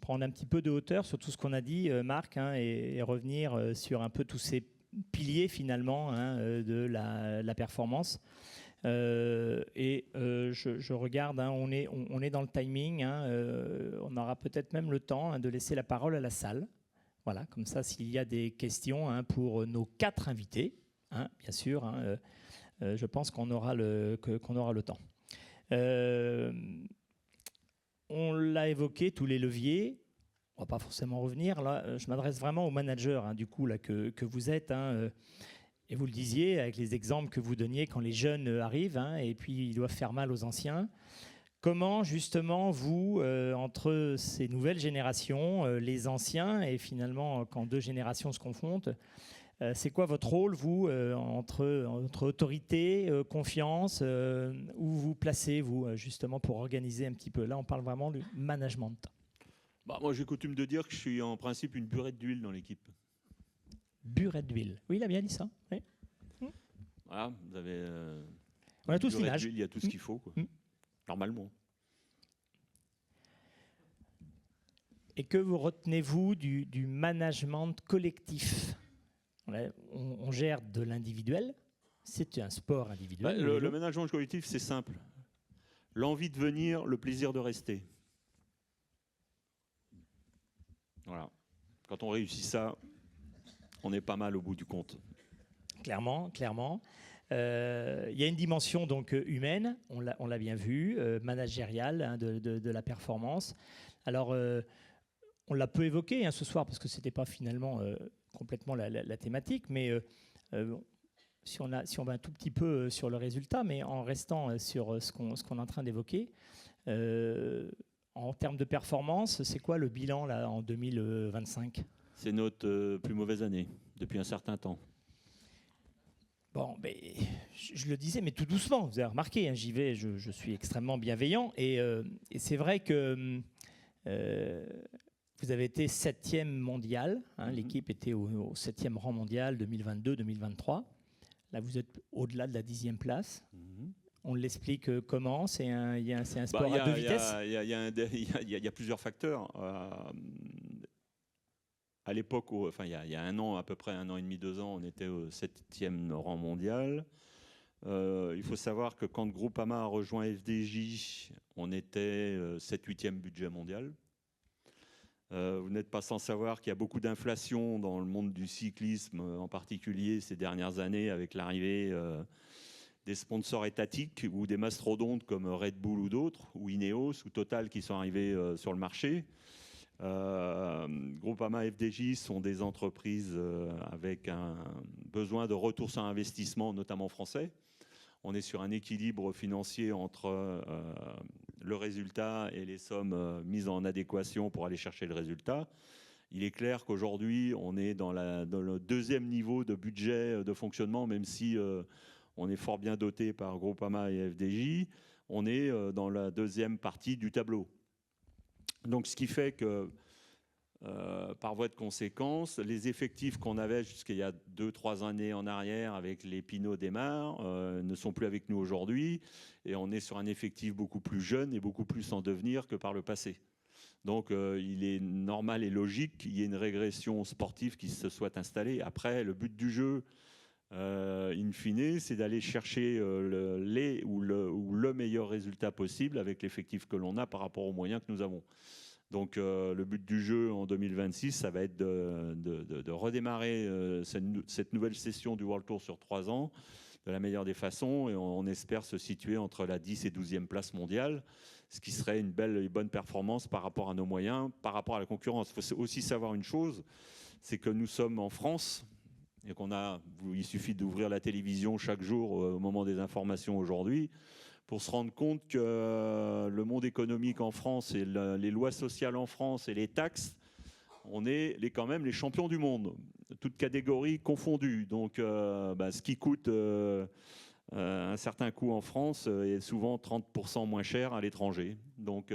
prendre un petit peu de hauteur sur tout ce qu'on a dit, Marc, hein, et revenir sur un peu tous ces piliers, finalement, hein, de la performance. Je regarde, hein, on est dans le timing. Hein, on aura peut-être même le temps hein, de laisser la parole à la salle. Voilà, comme ça, s'il y a des questions hein, pour nos 4 invités, hein, bien sûr, hein, je pense qu'on aura le temps. On l'a évoqué, tous les leviers. On ne va pas forcément revenir. Là, je m'adresse vraiment aux managers hein, du coup, là, que vous êtes. Hein, et vous le disiez avec les exemples que vous donniez quand les jeunes arrivent hein, et puis ils doivent faire mal aux anciens. Comment justement vous, entre ces nouvelles générations, les anciens et finalement quand 2 générations se confrontent, c'est quoi votre rôle, vous, entre autorité, confiance, où vous placez, vous, justement, pour organiser un petit peu? Là, on parle vraiment du management. Bah, moi, j'ai coutume de dire que je suis en principe une burette d'huile dans l'équipe. Burette d'huile. Oui, il a bien dit ça. Oui. Voilà, vous avez... on a tous l'image. Il y a tout ce qu'il faut, quoi. Normalement. Et que vous retenez-vous du management collectif? On gère de l'individuel, c'est un sport individuel. Le management collectif, c'est simple. L'envie de venir, le plaisir de rester. Voilà. Quand on réussit ça, on est pas mal au bout du compte. Clairement, clairement. Il y a une dimension donc humaine, on l'a bien vu, managériale hein, de la performance. Alors, on l'a peu évoqué hein, ce soir parce que ce n'était pas finalement complètement la thématique, mais si on va un tout petit peu sur le résultat, mais en restant sur ce qu'on est en train d'évoquer, en termes de performance, c'est quoi le bilan là, en 2025 ? C'est notre plus mauvaise année depuis un certain temps. Bon, ben, je le disais, mais tout doucement, vous avez remarqué, hein, j'y vais, je suis extrêmement bienveillant, et c'est vrai que vous avez été 7e mondial, hein, l'équipe était au 7e rang mondial 2022-2023, là vous êtes au-delà de la 10e place. On l'explique comment? C'est un sport à 2 vitesses. Il y a plusieurs facteurs. À l'époque, il y a un an, à peu près 1 an et demi, 2 ans, on était au 7e rang mondial. Il faut savoir que quand Groupama a rejoint FDJ, on était 7-8e budget mondial. Vous n'êtes pas sans savoir qu'il y a beaucoup d'inflation dans le monde du cyclisme, en particulier ces dernières années, avec l'arrivée des sponsors étatiques ou des mastodontes comme Red Bull ou d'autres, ou Ineos ou Total qui sont arrivés sur le marché. Groupama et FDJ sont des entreprises avec un besoin de retour sur investissement, notamment français. On est sur un équilibre financier entre le résultat et les sommes mises en adéquation pour aller chercher le résultat. Il est clair qu'aujourd'hui, on est dans le 2e niveau de budget de fonctionnement, même si on est fort bien doté par Groupama et FDJ. On est dans la 2e partie du tableau. Donc, ce qui fait que, par voie de conséquence, les effectifs qu'on avait jusqu'il y a 2-3 années en arrière avec les Pinot Démarre ne sont plus avec nous aujourd'hui. Et on est sur un effectif beaucoup plus jeune et beaucoup plus en devenir que par le passé. Donc, il est normal et logique qu'il y ait une régression sportive qui se soit installée. Après, le but du jeu, in fine, c'est d'aller chercher le meilleur résultat possible avec l'effectif que l'on a par rapport aux moyens que nous avons. Donc le but du jeu en 2026, ça va être de redémarrer cette nouvelle session du World Tour sur 3 ans de la meilleure des façons, et on espère se situer entre la 10 et 12e place mondiale, ce qui serait une belle et bonne performance par rapport à nos moyens, par rapport à la concurrence. Il faut aussi savoir une chose, c'est que nous sommes en France, et il suffit d'ouvrir la télévision chaque jour au moment des informations aujourd'hui pour se rendre compte que le monde économique en France et les lois sociales en France et les taxes, on est quand même les champions du monde, toutes catégories confondues. Donc, ce qui coûte un certain coût en France est souvent 30% moins cher à l'étranger. Donc,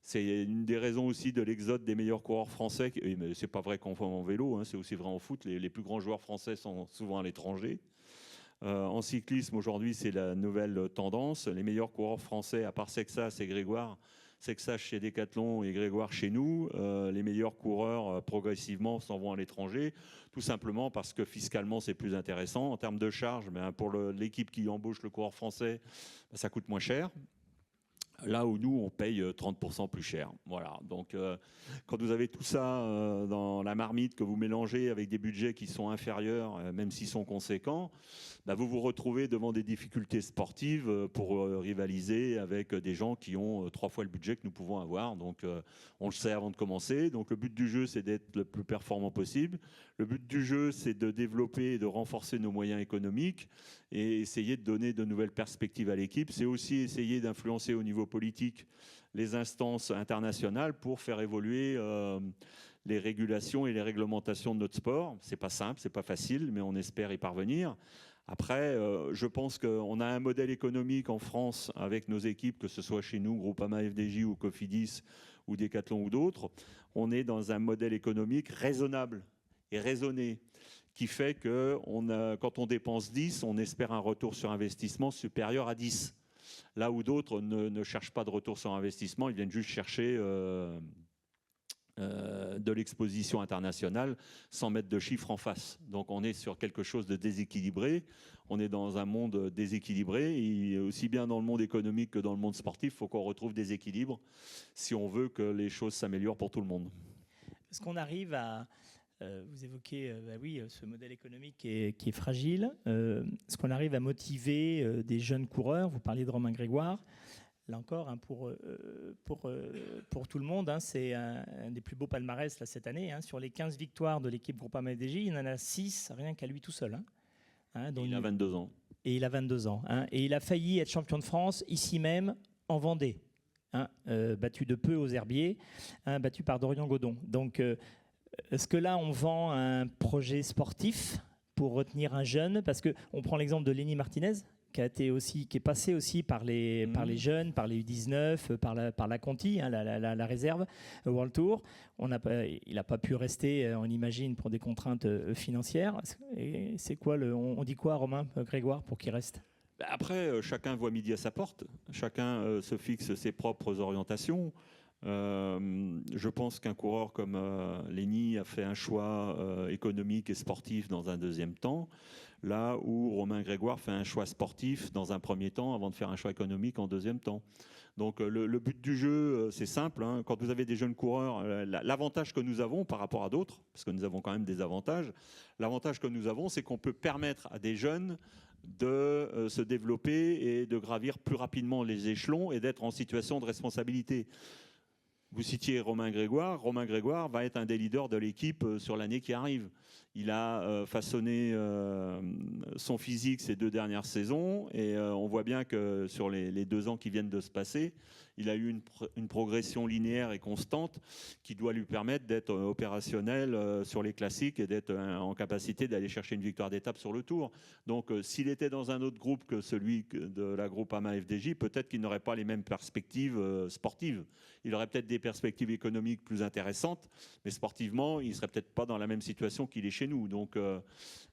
c'est une des raisons aussi de l'exode des meilleurs coureurs français. Mais c'est pas vrai qu'en vélo, hein, c'est aussi vrai en foot. Les plus grands joueurs français sont souvent à l'étranger. En cyclisme, aujourd'hui, c'est la nouvelle tendance. Les meilleurs coureurs français, à part Sexas et Grégoire, Sexas chez Decathlon et Grégoire chez nous, les meilleurs coureurs progressivement s'en vont à l'étranger, tout simplement parce que fiscalement, c'est plus intéressant. En termes de charges, pour l'équipe qui embauche le coureur français, ça coûte moins cher. Là où nous, on paye 30% plus cher. Voilà. Donc, quand vous avez tout ça dans la marmite, que vous mélangez avec des budgets qui sont inférieurs, même s'ils sont conséquents, vous vous retrouvez devant des difficultés sportives pour rivaliser avec des gens qui ont 3 fois le budget que nous pouvons avoir. Donc, on le sait avant de commencer. Donc, le but du jeu, c'est d'être le plus performant possible. Le but du jeu, c'est de développer et de renforcer nos moyens économiques et essayer de donner de nouvelles perspectives à l'équipe. C'est aussi essayer d'influencer au niveau politique les instances internationales pour faire évoluer les régulations et les réglementations de notre sport. C'est pas simple, c'est pas facile, mais on espère y parvenir. Après, je pense qu'on a un modèle économique en France avec nos équipes, que ce soit chez nous, Groupama FDJ ou Cofidis ou Decathlon ou d'autres. On est dans un modèle économique raisonnable et raisonné, qui fait que quand on dépense 10, on espère un retour sur investissement supérieur à 10. Là où d'autres ne cherchent pas de retour sur investissement, ils viennent juste chercher de l'exposition internationale sans mettre de chiffres en face. Donc on est sur quelque chose de déséquilibré, on est dans un monde déséquilibré, et aussi bien dans le monde économique que dans le monde sportif, il faut qu'on retrouve des équilibres si on veut que les choses s'améliorent pour tout le monde. Est-ce qu'on arrive à... vous évoquez ce modèle économique qui est fragile. Est-ce qu'on arrive à motiver des jeunes coureurs? Vous parliez de Romain Grégoire. Là encore, pour tout le monde, c'est un des plus beaux palmarès là, cette année. Sur les 15 victoires de l'équipe Groupama FDJ, il en a 6 rien qu'à lui tout seul. Donc il a 22 ans. Et il a 22 ans. Et il a failli être champion de France ici même, en Vendée. Battu de peu aux Herbiers, battu par Dorian Godon. Donc, est-ce que là, on vend un projet sportif pour retenir un jeune? Parce qu'on prend l'exemple de Lenny Martinez, qui est passé aussi par les jeunes, par les U19, par la Conti, la réserve World Tour. Il n'a pas pu rester, on imagine, pour des contraintes financières. Et c'est quoi on dit quoi, Romain Grégoire, pour qu'il reste? Après, chacun voit midi à sa porte. Chacun se fixe ses propres orientations. Je pense qu'un coureur comme Lenny a fait un choix économique et sportif dans un deuxième temps, là où Romain Grégoire fait un choix sportif dans un premier temps avant de faire un choix économique en deuxième temps. Donc le but du jeu, c'est simple. Quand vous avez des jeunes coureurs, l'avantage que nous avons par rapport à d'autres, parce que nous avons quand même des avantages, l'avantage que nous avons, c'est qu'on peut permettre à des jeunes de se développer et de gravir plus rapidement les échelons et d'être en situation de responsabilité. Vous citiez Romain Grégoire. Romain Grégoire va être un des leaders de l'équipe sur l'année qui arrive. Il a façonné son physique ces 2 dernières saisons et on voit bien que sur les 2 ans qui viennent de se passer, il a eu une progression linéaire et constante qui doit lui permettre d'être opérationnel sur les classiques et d'être en capacité d'aller chercher une victoire d'étape sur le Tour. Donc s'il était dans un autre groupe que celui de la Groupama FDJ, peut-être qu'il n'aurait pas les mêmes perspectives sportives. Il aurait peut-être des perspectives économiques plus intéressantes, mais sportivement, il ne serait peut-être pas dans la même situation qu'il est chez nous. Donc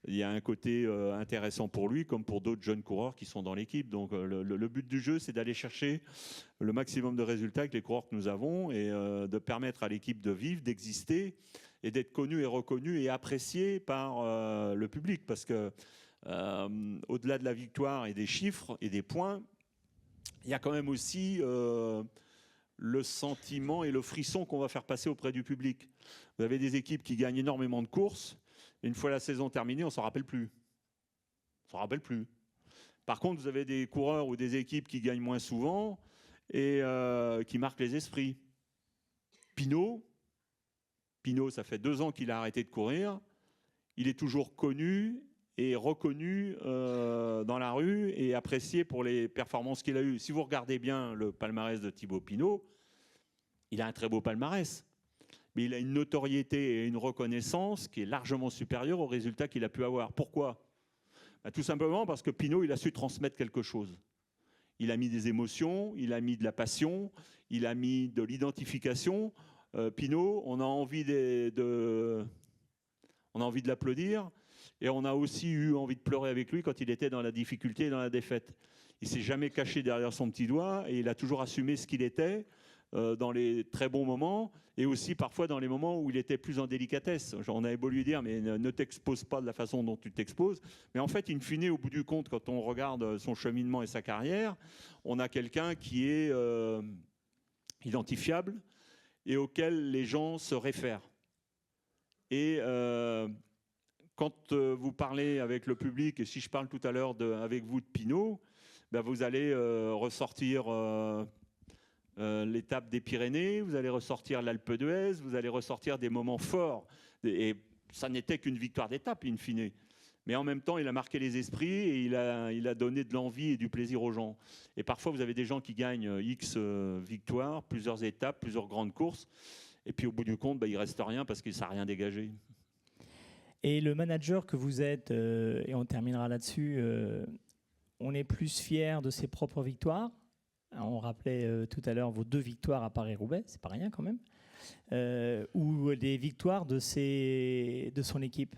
il y a un côté intéressant pour lui, comme pour d'autres jeunes coureurs qui sont dans l'équipe. Donc le but du jeu, c'est d'aller chercher le maximum de résultats avec les coureurs que nous avons et de permettre à l'équipe de vivre, d'exister et d'être connue et reconnue et appréciée par le public. Parce que au-delà de la victoire et des chiffres et des points, il y a quand même aussi le sentiment et le frisson qu'on va faire passer auprès du public. Vous avez des équipes qui gagnent énormément de courses. Et une fois la saison terminée, on ne s'en rappelle plus. On s'en rappelle plus. Par contre, vous avez des coureurs ou des équipes qui gagnent moins souvent et qui marquent les esprits. Pinot, ça fait 2 ans qu'il a arrêté de courir. Il est toujours connu et reconnu dans la rue et apprécié pour les performances qu'il a eues. Si vous regardez bien le palmarès de Thibaut Pinot, il a un très beau palmarès. mais il a une notoriété et une reconnaissance qui est largement supérieure aux résultats qu'il a pu avoir. Pourquoi ? Tout simplement parce que Pinault, il a su transmettre quelque chose. Il a mis des émotions, il a mis de la passion, il a mis de l'identification. Pinault, on a envie de l'applaudir, et on a aussi eu envie de pleurer avec lui quand il était dans la difficulté et dans la défaite. Il ne s'est jamais caché derrière son petit doigt, et il a toujours assumé ce qu'il était dans les très bons moments, et aussi parfois dans les moments où il était plus en délicatesse. On avait beau lui dire, mais ne t'expose pas de la façon dont tu t'exposes. Mais en fait, in fine, au bout du compte, quand on regarde son cheminement et sa carrière, on a quelqu'un qui est identifiable et auquel les gens se réfèrent. Et quand vous parlez avec le public, et si je parle tout à l'heure avec vous de Pinault, ben vous allez ressortir l'étape des Pyrénées, vous allez ressortir l'Alpe d'Huez, vous allez ressortir des moments forts. Et ça n'était qu'une victoire d'étape, in fine. Mais en même temps, il a marqué les esprits et il a donné de l'envie et du plaisir aux gens. Et parfois, vous avez des gens qui gagnent X victoires, plusieurs étapes, plusieurs grandes courses. Et puis au bout du compte, il ne reste rien parce qu'il ne s'est rien dégagé. Et le manager que vous êtes, et on terminera là-dessus, on est plus fier de ses propres victoires. On rappelait tout à l'heure vos 2 victoires à Paris-Roubaix, c'est pas rien quand même, ou des victoires de son équipe.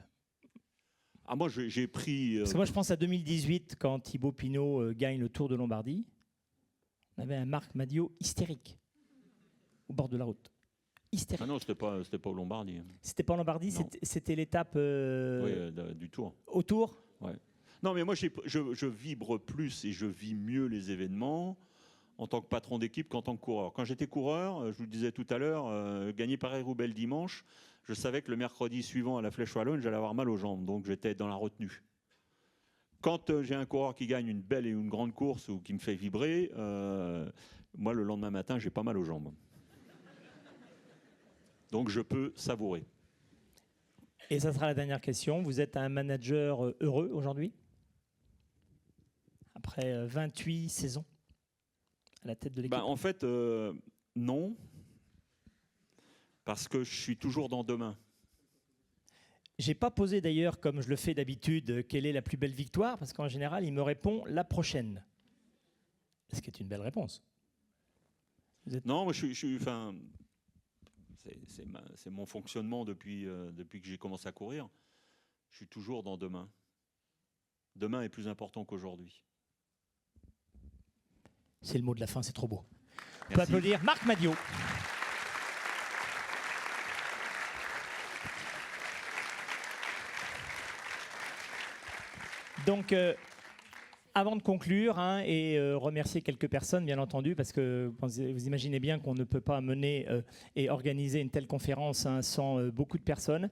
Moi, j'ai pris... Parce que moi, je pense à 2018, quand Thibaut Pinot gagne le Tour de Lombardie. On avait un Marc Madiot hystérique au bord de la route. Hystérique. Ah non, c'était pas au Lombardie. C'était pas en Lombardie, c'était l'étape du Tour. Au Tour. Ouais. Non, mais moi, je vibre plus et je vis mieux les événements en tant que patron d'équipe qu'en tant que coureur. Quand j'étais coureur, je vous le disais tout à l'heure, gagner Paris-Roubaix le dimanche, je savais que le mercredi suivant à la Flèche Wallonne, j'allais avoir mal aux jambes, donc j'étais dans la retenue. Quand j'ai un coureur qui gagne une belle et une grande course ou qui me fait vibrer, moi, le lendemain matin, j'ai pas mal aux jambes. Donc je peux savourer. Et ça sera la dernière question. Vous êtes un manager heureux aujourd'hui ? Après 28 saisons à la tête de l'équipe ? En fait, non. Parce que je suis toujours dans demain. J'ai pas posé d'ailleurs, comme je le fais d'habitude, quelle est la plus belle victoire, parce qu'en général, il me répond la prochaine. Ce qui est une belle réponse. Non, moi je suis c'est mon fonctionnement depuis que j'ai commencé à courir. Je suis toujours dans demain. Demain est plus important qu'aujourd'hui. C'est le mot de la fin, c'est trop beau. Merci. On peut applaudir Marc Madiot. Donc, avant de conclure et remercier quelques personnes, bien entendu, parce que vous imaginez bien qu'on ne peut pas mener et organiser une telle conférence sans beaucoup de personnes.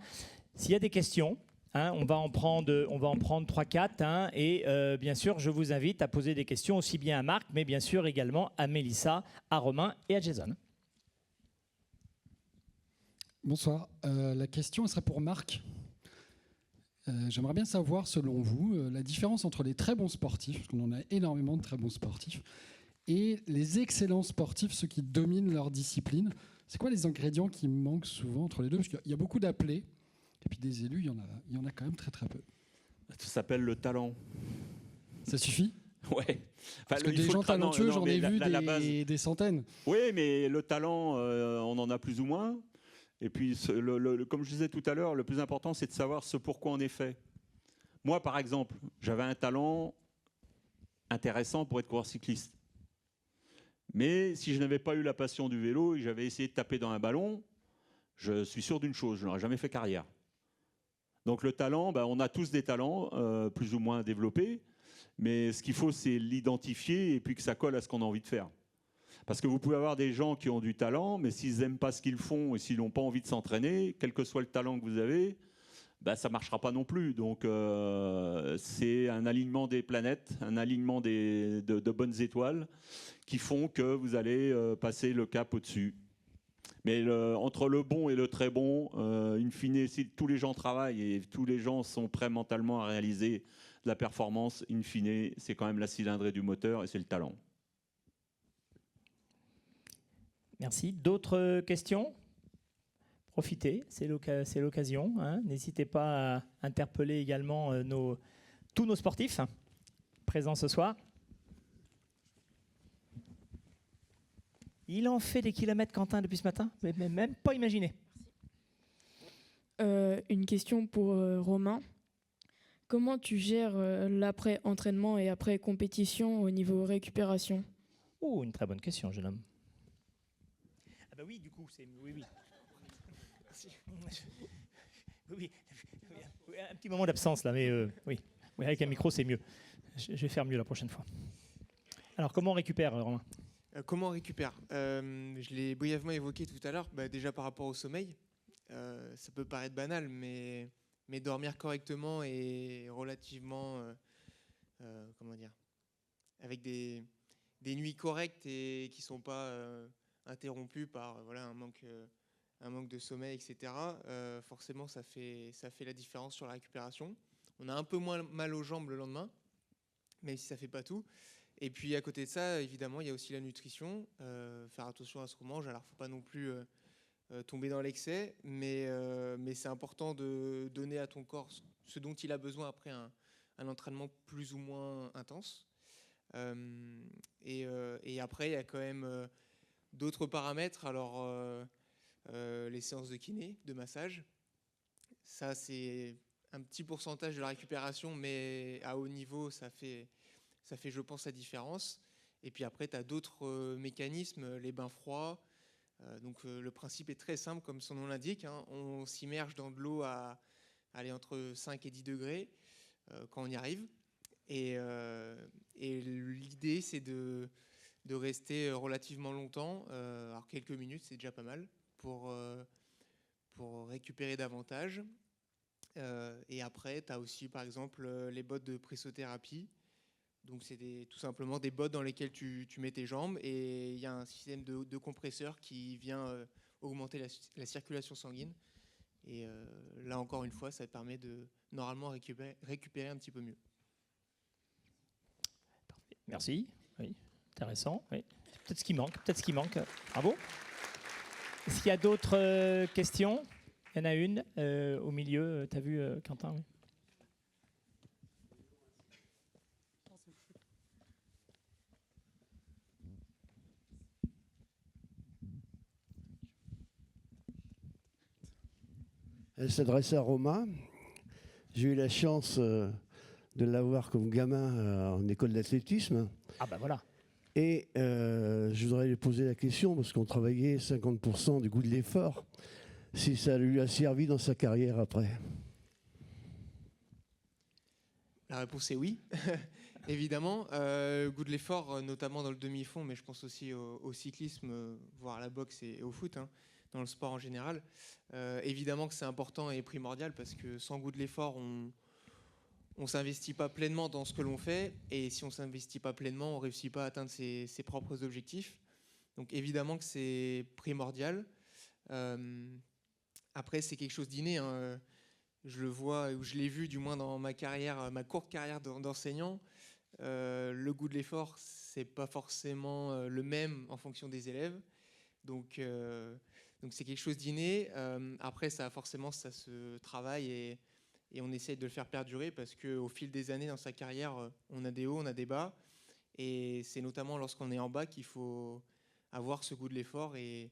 S'il y a des questions, on va en prendre 3-4. Et bien sûr, je vous invite à poser des questions aussi bien à Marc, mais bien sûr également à Mélissa, à Romain et à Jason. Bonsoir. La question serait pour Marc. J'aimerais bien savoir, selon vous, la différence entre les très bons sportifs, parce qu'on en a énormément de très bons sportifs, et les excellents sportifs, ceux qui dominent leur discipline. C'est quoi les ingrédients qui manquent souvent entre les deux ? Parce qu'il y a beaucoup d'appelés, et puis des élus, il y en a quand même très très peu. Ça s'appelle le talent. Ça suffit ? Ouais. Parce que des gens talentueux, j'en ai vu des centaines. Oui, mais le talent, on en a plus ou moins. Et puis, comme je disais tout à l'heure, le plus important, c'est de savoir ce pourquoi on est fait. Moi, par exemple, j'avais un talent intéressant pour être coureur cycliste. Mais si je n'avais pas eu la passion du vélo et que j'avais essayé de taper dans un ballon, je suis sûr d'une chose, je n'aurais jamais fait carrière. Donc le talent, on a tous des talents, plus ou moins développés. Mais ce qu'il faut, c'est l'identifier et puis que ça colle à ce qu'on a envie de faire. Parce que vous pouvez avoir des gens qui ont du talent, mais s'ils n'aiment pas ce qu'ils font et s'ils n'ont pas envie de s'entraîner, quel que soit le talent que vous avez, ça ne marchera pas non plus. Donc c'est un alignement des planètes, un alignement de bonnes étoiles qui font que vous allez passer le cap au-dessus. Mais entre le bon et le très bon, in fine, si tous les gens travaillent et tous les gens sont prêts mentalement à réaliser de la performance, in fine, c'est quand même la cylindrée du moteur et c'est le talent. Merci. D'autres questions ? profitez, c'est l'occasion. Hein. N'hésitez pas à interpeller également tous nos sportifs présents ce soir. Il en fait des kilomètres, Quentin, depuis ce matin, mais même pas imaginé. Une question pour Romain. Comment tu gères l'après-entraînement et après-compétition au niveau récupération ? Oh, une très bonne question, jeune homme. Ah bah oui, du coup, oui. Oui, un petit moment d'absence là, mais oui, avec un micro, c'est mieux. Je vais faire mieux la prochaine fois. Alors, comment on récupère, Romain ? Comment on récupère ? Je l'ai brièvement évoqué tout à l'heure. Déjà par rapport au sommeil, ça peut paraître banal, mais dormir correctement et relativement, avec des nuits correctes et qui ne sont pas interrompues par un manque de sommeil, etc. Forcément, ça fait la différence sur la récupération. On a un peu moins mal aux jambes le lendemain, même si ça ne fait pas tout. Et puis à côté de ça, évidemment, il y a aussi la nutrition. Faire attention à ce qu'on mange. Alors, il ne faut pas non plus tomber dans l'excès, mais c'est important de donner à ton corps ce dont il a besoin après un entraînement plus ou moins intense. Et après, il y a quand même d'autres paramètres. Alors, les séances de kiné, de massage, ça c'est un petit pourcentage de la récupération, mais à haut niveau, ça fait, je pense, la différence. Et puis après, tu as d'autres mécanismes, les bains froids. Donc le principe est très simple, comme son nom l'indique. Hein. On s'immerge dans de l'eau à aller entre 5 et 10 degrés quand on y arrive. Et l'idée, c'est de rester relativement longtemps. Alors quelques minutes, c'est déjà pas mal pour récupérer davantage. Et après, tu as aussi, par exemple, les bottes de pressothérapie. Donc, c'est tout simplement des bottes dans lesquelles tu mets tes jambes et il y a un système de compresseur qui vient augmenter la circulation sanguine. Et là, encore une fois, ça permet de normalement récupérer un petit peu mieux. Parfait. Merci. Oui, intéressant. Oui. Peut-être ce qui manque. Bravo. Est-ce qu'il y a d'autres questions ? Il y en a une au milieu. Tu as vu, Quentin ? Oui. Elle s'adressait à Romain. J'ai eu la chance de l'avoir comme gamin en école d'athlétisme. Ah ben voilà. Et je voudrais lui poser la question, parce qu'on travaillait 50% du goût de l'effort, si ça lui a servi dans sa carrière après. La réponse est oui, évidemment. Goût de l'effort, notamment dans le demi-fond, mais je pense aussi au cyclisme, voire à la boxe et au foot, hein, dans le sport en général. Évidemment que c'est important et primordial, parce que sans goût de l'effort, on ne s'investit pas pleinement dans ce que l'on fait, et si on ne s'investit pas pleinement, on ne réussit pas à atteindre ses propres objectifs. Donc évidemment que c'est primordial. Après, c'est quelque chose d'inné. Hein. Je le vois, ou je l'ai vu du moins dans ma carrière, ma courte carrière d'enseignant. Le goût de l'effort, c'est pas forcément le même en fonction des élèves. Donc c'est quelque chose d'inné. Après, ça se travaille et on essaye de le faire perdurer, parce qu'au fil des années dans sa carrière, on a des hauts, on a des bas. Et c'est notamment lorsqu'on est en bas qu'il faut avoir ce goût de l'effort et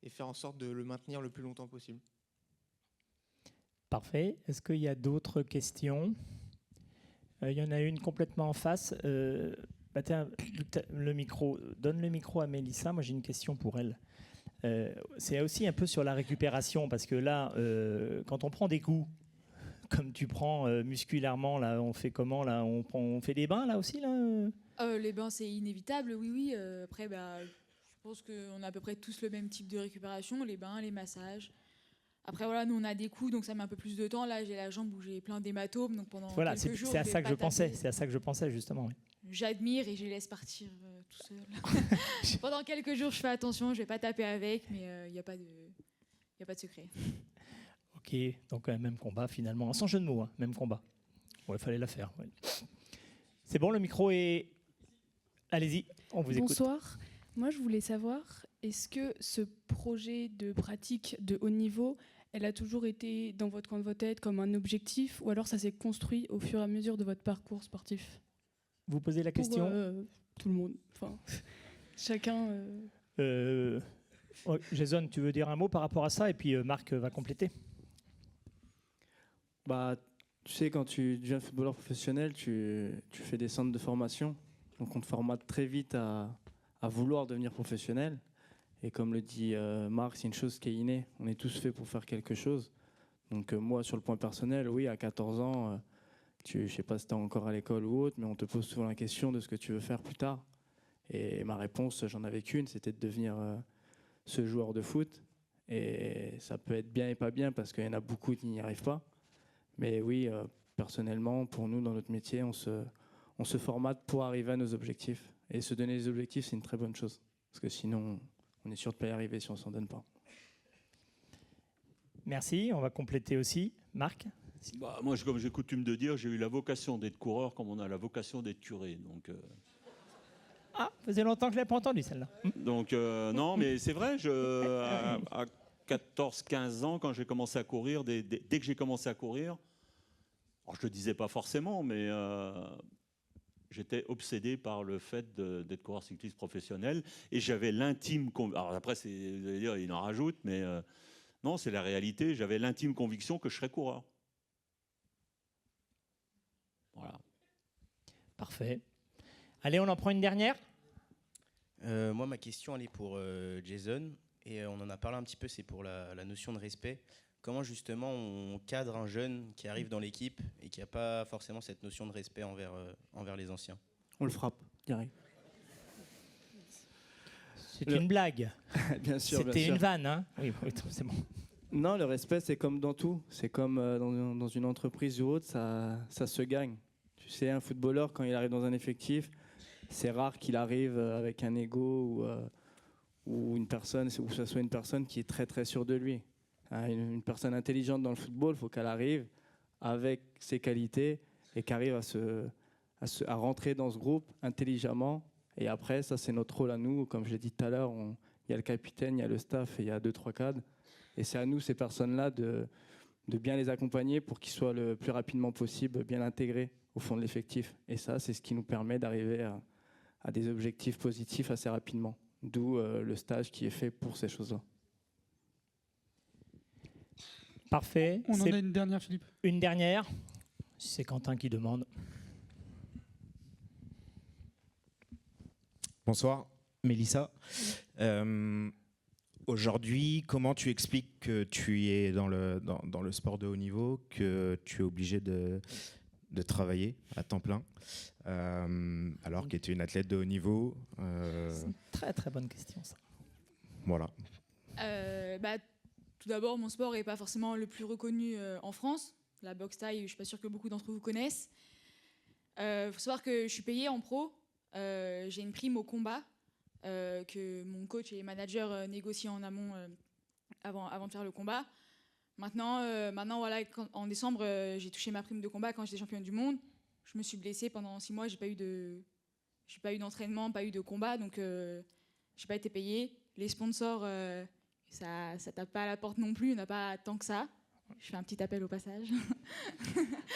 faire en sorte de le maintenir le plus longtemps possible. Parfait. Est-ce qu'il y a d'autres questions ? Il y en a une complètement en face. Tiens, le micro. Donne le micro à Mélissa. Moi, j'ai une question pour elle. C'est aussi un peu sur la récupération, parce que là, quand on prend des coups, comme tu prends musculairement, là, on fait comment là ? On fait des bains là aussi là Les bains, c'est inévitable, oui. Après, je pense qu'on a à peu près tous le même type de récupération, les bains, les massages. Après, voilà, nous, on a des coups, donc ça met un peu plus de temps. Là, j'ai la jambe où j'ai plein d'hématomes, donc pendant quelques jours, c'est à ça que je pensais. C'est à ça que je pensais, justement. Oui. J'admire et je les laisse partir tout seul. Pendant quelques jours, je fais attention, je vais pas taper avec, mais il n'y a pas de secret. Ok, donc même combat finalement, sans jeu de mots, hein, même combat. Ouais, fallait la faire. Ouais. C'est bon, le micro est... Allez-y, on vous écoute. Bonsoir. Moi, je voulais savoir, est-ce que ce projet de pratique de haut niveau, elle a toujours été dans votre coin de votre tête comme un objectif, ou alors ça s'est construit au fur et à mesure de votre parcours sportif? Vous posez la question Pour tout le monde. Enfin, chacun. Jason, tu veux dire un mot par rapport à ça, et puis Marc va compléter. Bah, tu sais, quand tu deviens footballeur professionnel, tu fais des centres de formation. Donc on te formate très vite à vouloir devenir professionnel. Et comme le dit Marc, c'est une chose qui est innée. On est tous faits pour faire quelque chose. Donc moi, sur le point personnel, oui, à 14 ans, je ne sais pas si tu es encore à l'école ou autre, mais on te pose souvent la question de ce que tu veux faire plus tard. Et ma réponse, j'en avais qu'une, c'était de devenir ce joueur de foot. Et ça peut être bien et pas bien, parce qu'il y en a beaucoup qui n'y arrivent pas. Mais oui, personnellement, pour nous, dans notre métier, on se formate pour arriver à nos objectifs. Et se donner des objectifs, c'est une très bonne chose. Parce que sinon, on est sûr de ne pas y arriver si on ne s'en donne pas. Merci. On va compléter aussi. Marc? Moi, comme j'ai coutume de dire, j'ai eu la vocation d'être coureur comme on a la vocation d'être curé. Donc, Ah, faisait longtemps que je ne l'ai pas entendu, celle-là. Donc non, mais c'est vrai, à 14-15 ans, quand j'ai commencé à courir, dès que j'ai commencé à courir, alors je ne le disais pas forcément, mais j'étais obsédé par le fait d'être coureur cycliste professionnel, et j'avais l'intime conviction, alors après, vous allez dire, il en rajoute, mais non, c'est la réalité, j'avais l'intime conviction que je serais coureur. Voilà. Parfait. Allez, on en prend une dernière. Moi, ma question, elle est pour Jason. Et on en a parlé un petit peu, c'est pour la notion de respect. Comment justement on cadre un jeune qui arrive dans l'équipe et qui n'a pas forcément cette notion de respect envers les anciens? On le frappe, direct. C'est une blague. Bien sûr. C'était une vanne, hein? Oui, c'est bon. Non, le respect, c'est comme dans tout. C'est comme dans une entreprise ou autre, ça se gagne. Tu sais, un footballeur, quand il arrive dans un effectif, c'est rare qu'il arrive avec un ego ou une personne, ou que ce soit une personne qui est très très sûre de lui. Une personne intelligente dans le football, il faut qu'elle arrive avec ses qualités et qu'elle arrive à rentrer dans ce groupe intelligemment. Et après, ça c'est notre rôle à nous. Comme je l'ai dit tout à l'heure, il y a le capitaine, il y a le staff et il y a 2-3 cadres. Et c'est à nous, ces personnes-là, de bien les accompagner pour qu'ils soient le plus rapidement possible bien intégrés au fond de l'effectif. Et ça, c'est ce qui nous permet d'arriver à des objectifs positifs assez rapidement. D'où le stage qui est fait pour ces choses-là. Parfait. On en a une dernière, Philippe. Une dernière. C'est Quentin qui demande. Bonsoir, Mélissa. Aujourd'hui, comment tu expliques que tu es dans le sport de haut niveau, que tu es obligé de travailler à temps plein, alors que tu es une athlète de haut niveau? C'est une très très bonne question, ça. Voilà. Tout d'abord, mon sport n'est pas forcément le plus reconnu en France. La boxe thaï, je ne suis pas sûre que beaucoup d'entre vous connaissent. Il faut savoir que je suis payée en pro. J'ai une prime au combat que mon coach et manager négocient en amont avant de faire le combat. Maintenant voilà, en décembre, j'ai touché ma prime de combat quand j'étais championne du monde. Je me suis blessée pendant 6 mois, j'ai pas eu d'entraînement, pas eu de combat, donc j'ai pas été payée. Les sponsors, ça tape pas à la porte non plus, on n'a pas tant que ça. Je fais un petit appel au passage.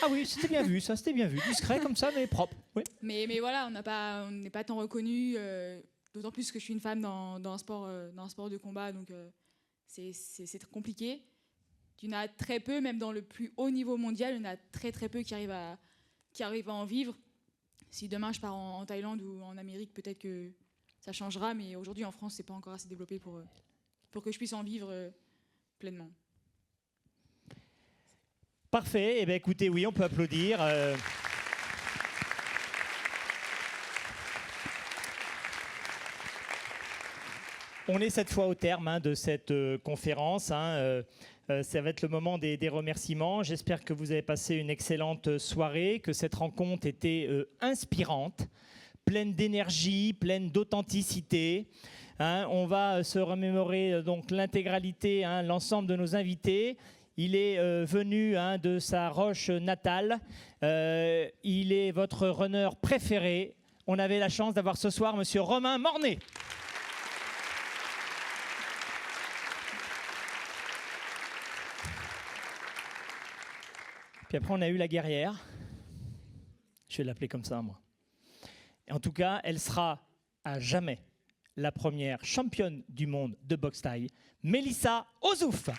Ah oui, c'était bien vu, ça, c'était bien vu. Discret comme ça, mais propre. Oui. Mais voilà, on n'est pas tant reconnu, d'autant plus que je suis une femme dans un sport de combat, donc c'est très compliqué. Il y en a très peu, même dans le plus haut niveau mondial, il y en a très très peu qui arrivent à en vivre. Si demain je pars en Thaïlande ou en Amérique, peut-être que ça changera, mais aujourd'hui en France, c'est pas encore assez développé pour que je puisse en vivre pleinement. Parfait. Eh bien, écoutez, oui, on peut applaudir. On est cette fois au terme de cette conférence. Ça va être le moment des remerciements. J'espère que vous avez passé une excellente soirée, que cette rencontre était inspirante, pleine d'énergie, pleine d'authenticité. On va se remémorer donc l'intégralité, l'ensemble de nos invités. Il est venu de sa roche natale. Il est votre runner préféré. On avait la chance d'avoir ce soir Monsieur Romain Mornet. Puis après, on a eu la guerrière. Je vais l'appeler comme ça, moi. Et en tout cas, elle sera à jamais la première championne du monde de boxe thaï, Mélissa Ozouf.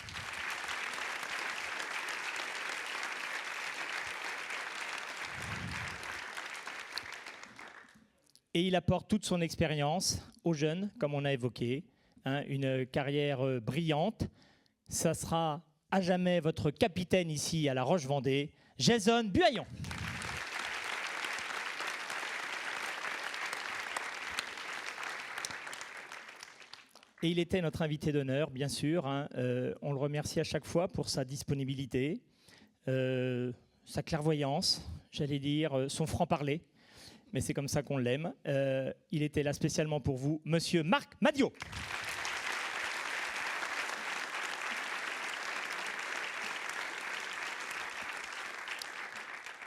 Et il apporte toute son expérience aux jeunes, comme on a évoqué, hein, une carrière brillante. Ça sera à jamais votre capitaine ici à La Roche-Vendée, Jason Buhaillon. Et il était notre invité d'honneur, bien sûr. Hein. On le remercie à chaque fois pour sa disponibilité, sa clairvoyance, j'allais dire, son franc-parler. Mais c'est comme ça qu'on l'aime. Il était là spécialement pour vous, Monsieur Marc Madiot.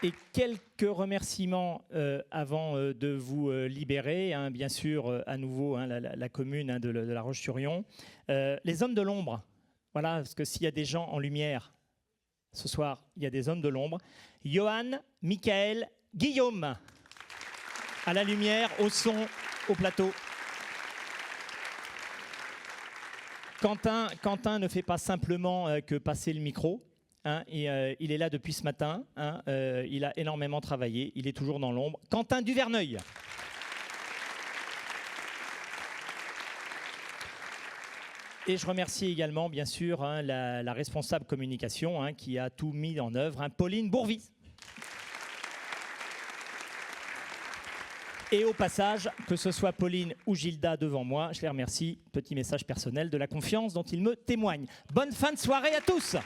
Et quelques remerciements avant de vous libérer. Hein, bien sûr, à nouveau, hein, la commune hein, de La Roche-sur-Yon. Les hommes de l'ombre. Voilà, parce que s'il y a des gens en lumière, ce soir, il y a des hommes de l'ombre. Johan, Michael, Guillaume. À la lumière, au son, au plateau. Quentin ne fait pas simplement que passer le micro. Hein, et, il est là depuis ce matin. Hein, il a énormément travaillé. Il est toujours dans l'ombre. Quentin Duverneuil. Et je remercie également, bien sûr, hein, la responsable communication hein, qui a tout mis en œuvre, hein, Pauline Bourvis. Et au passage, que ce soit Pauline ou Gilda devant moi, je les remercie. Petit message personnel de la confiance dont ils me témoignent. Bonne fin de soirée à tous.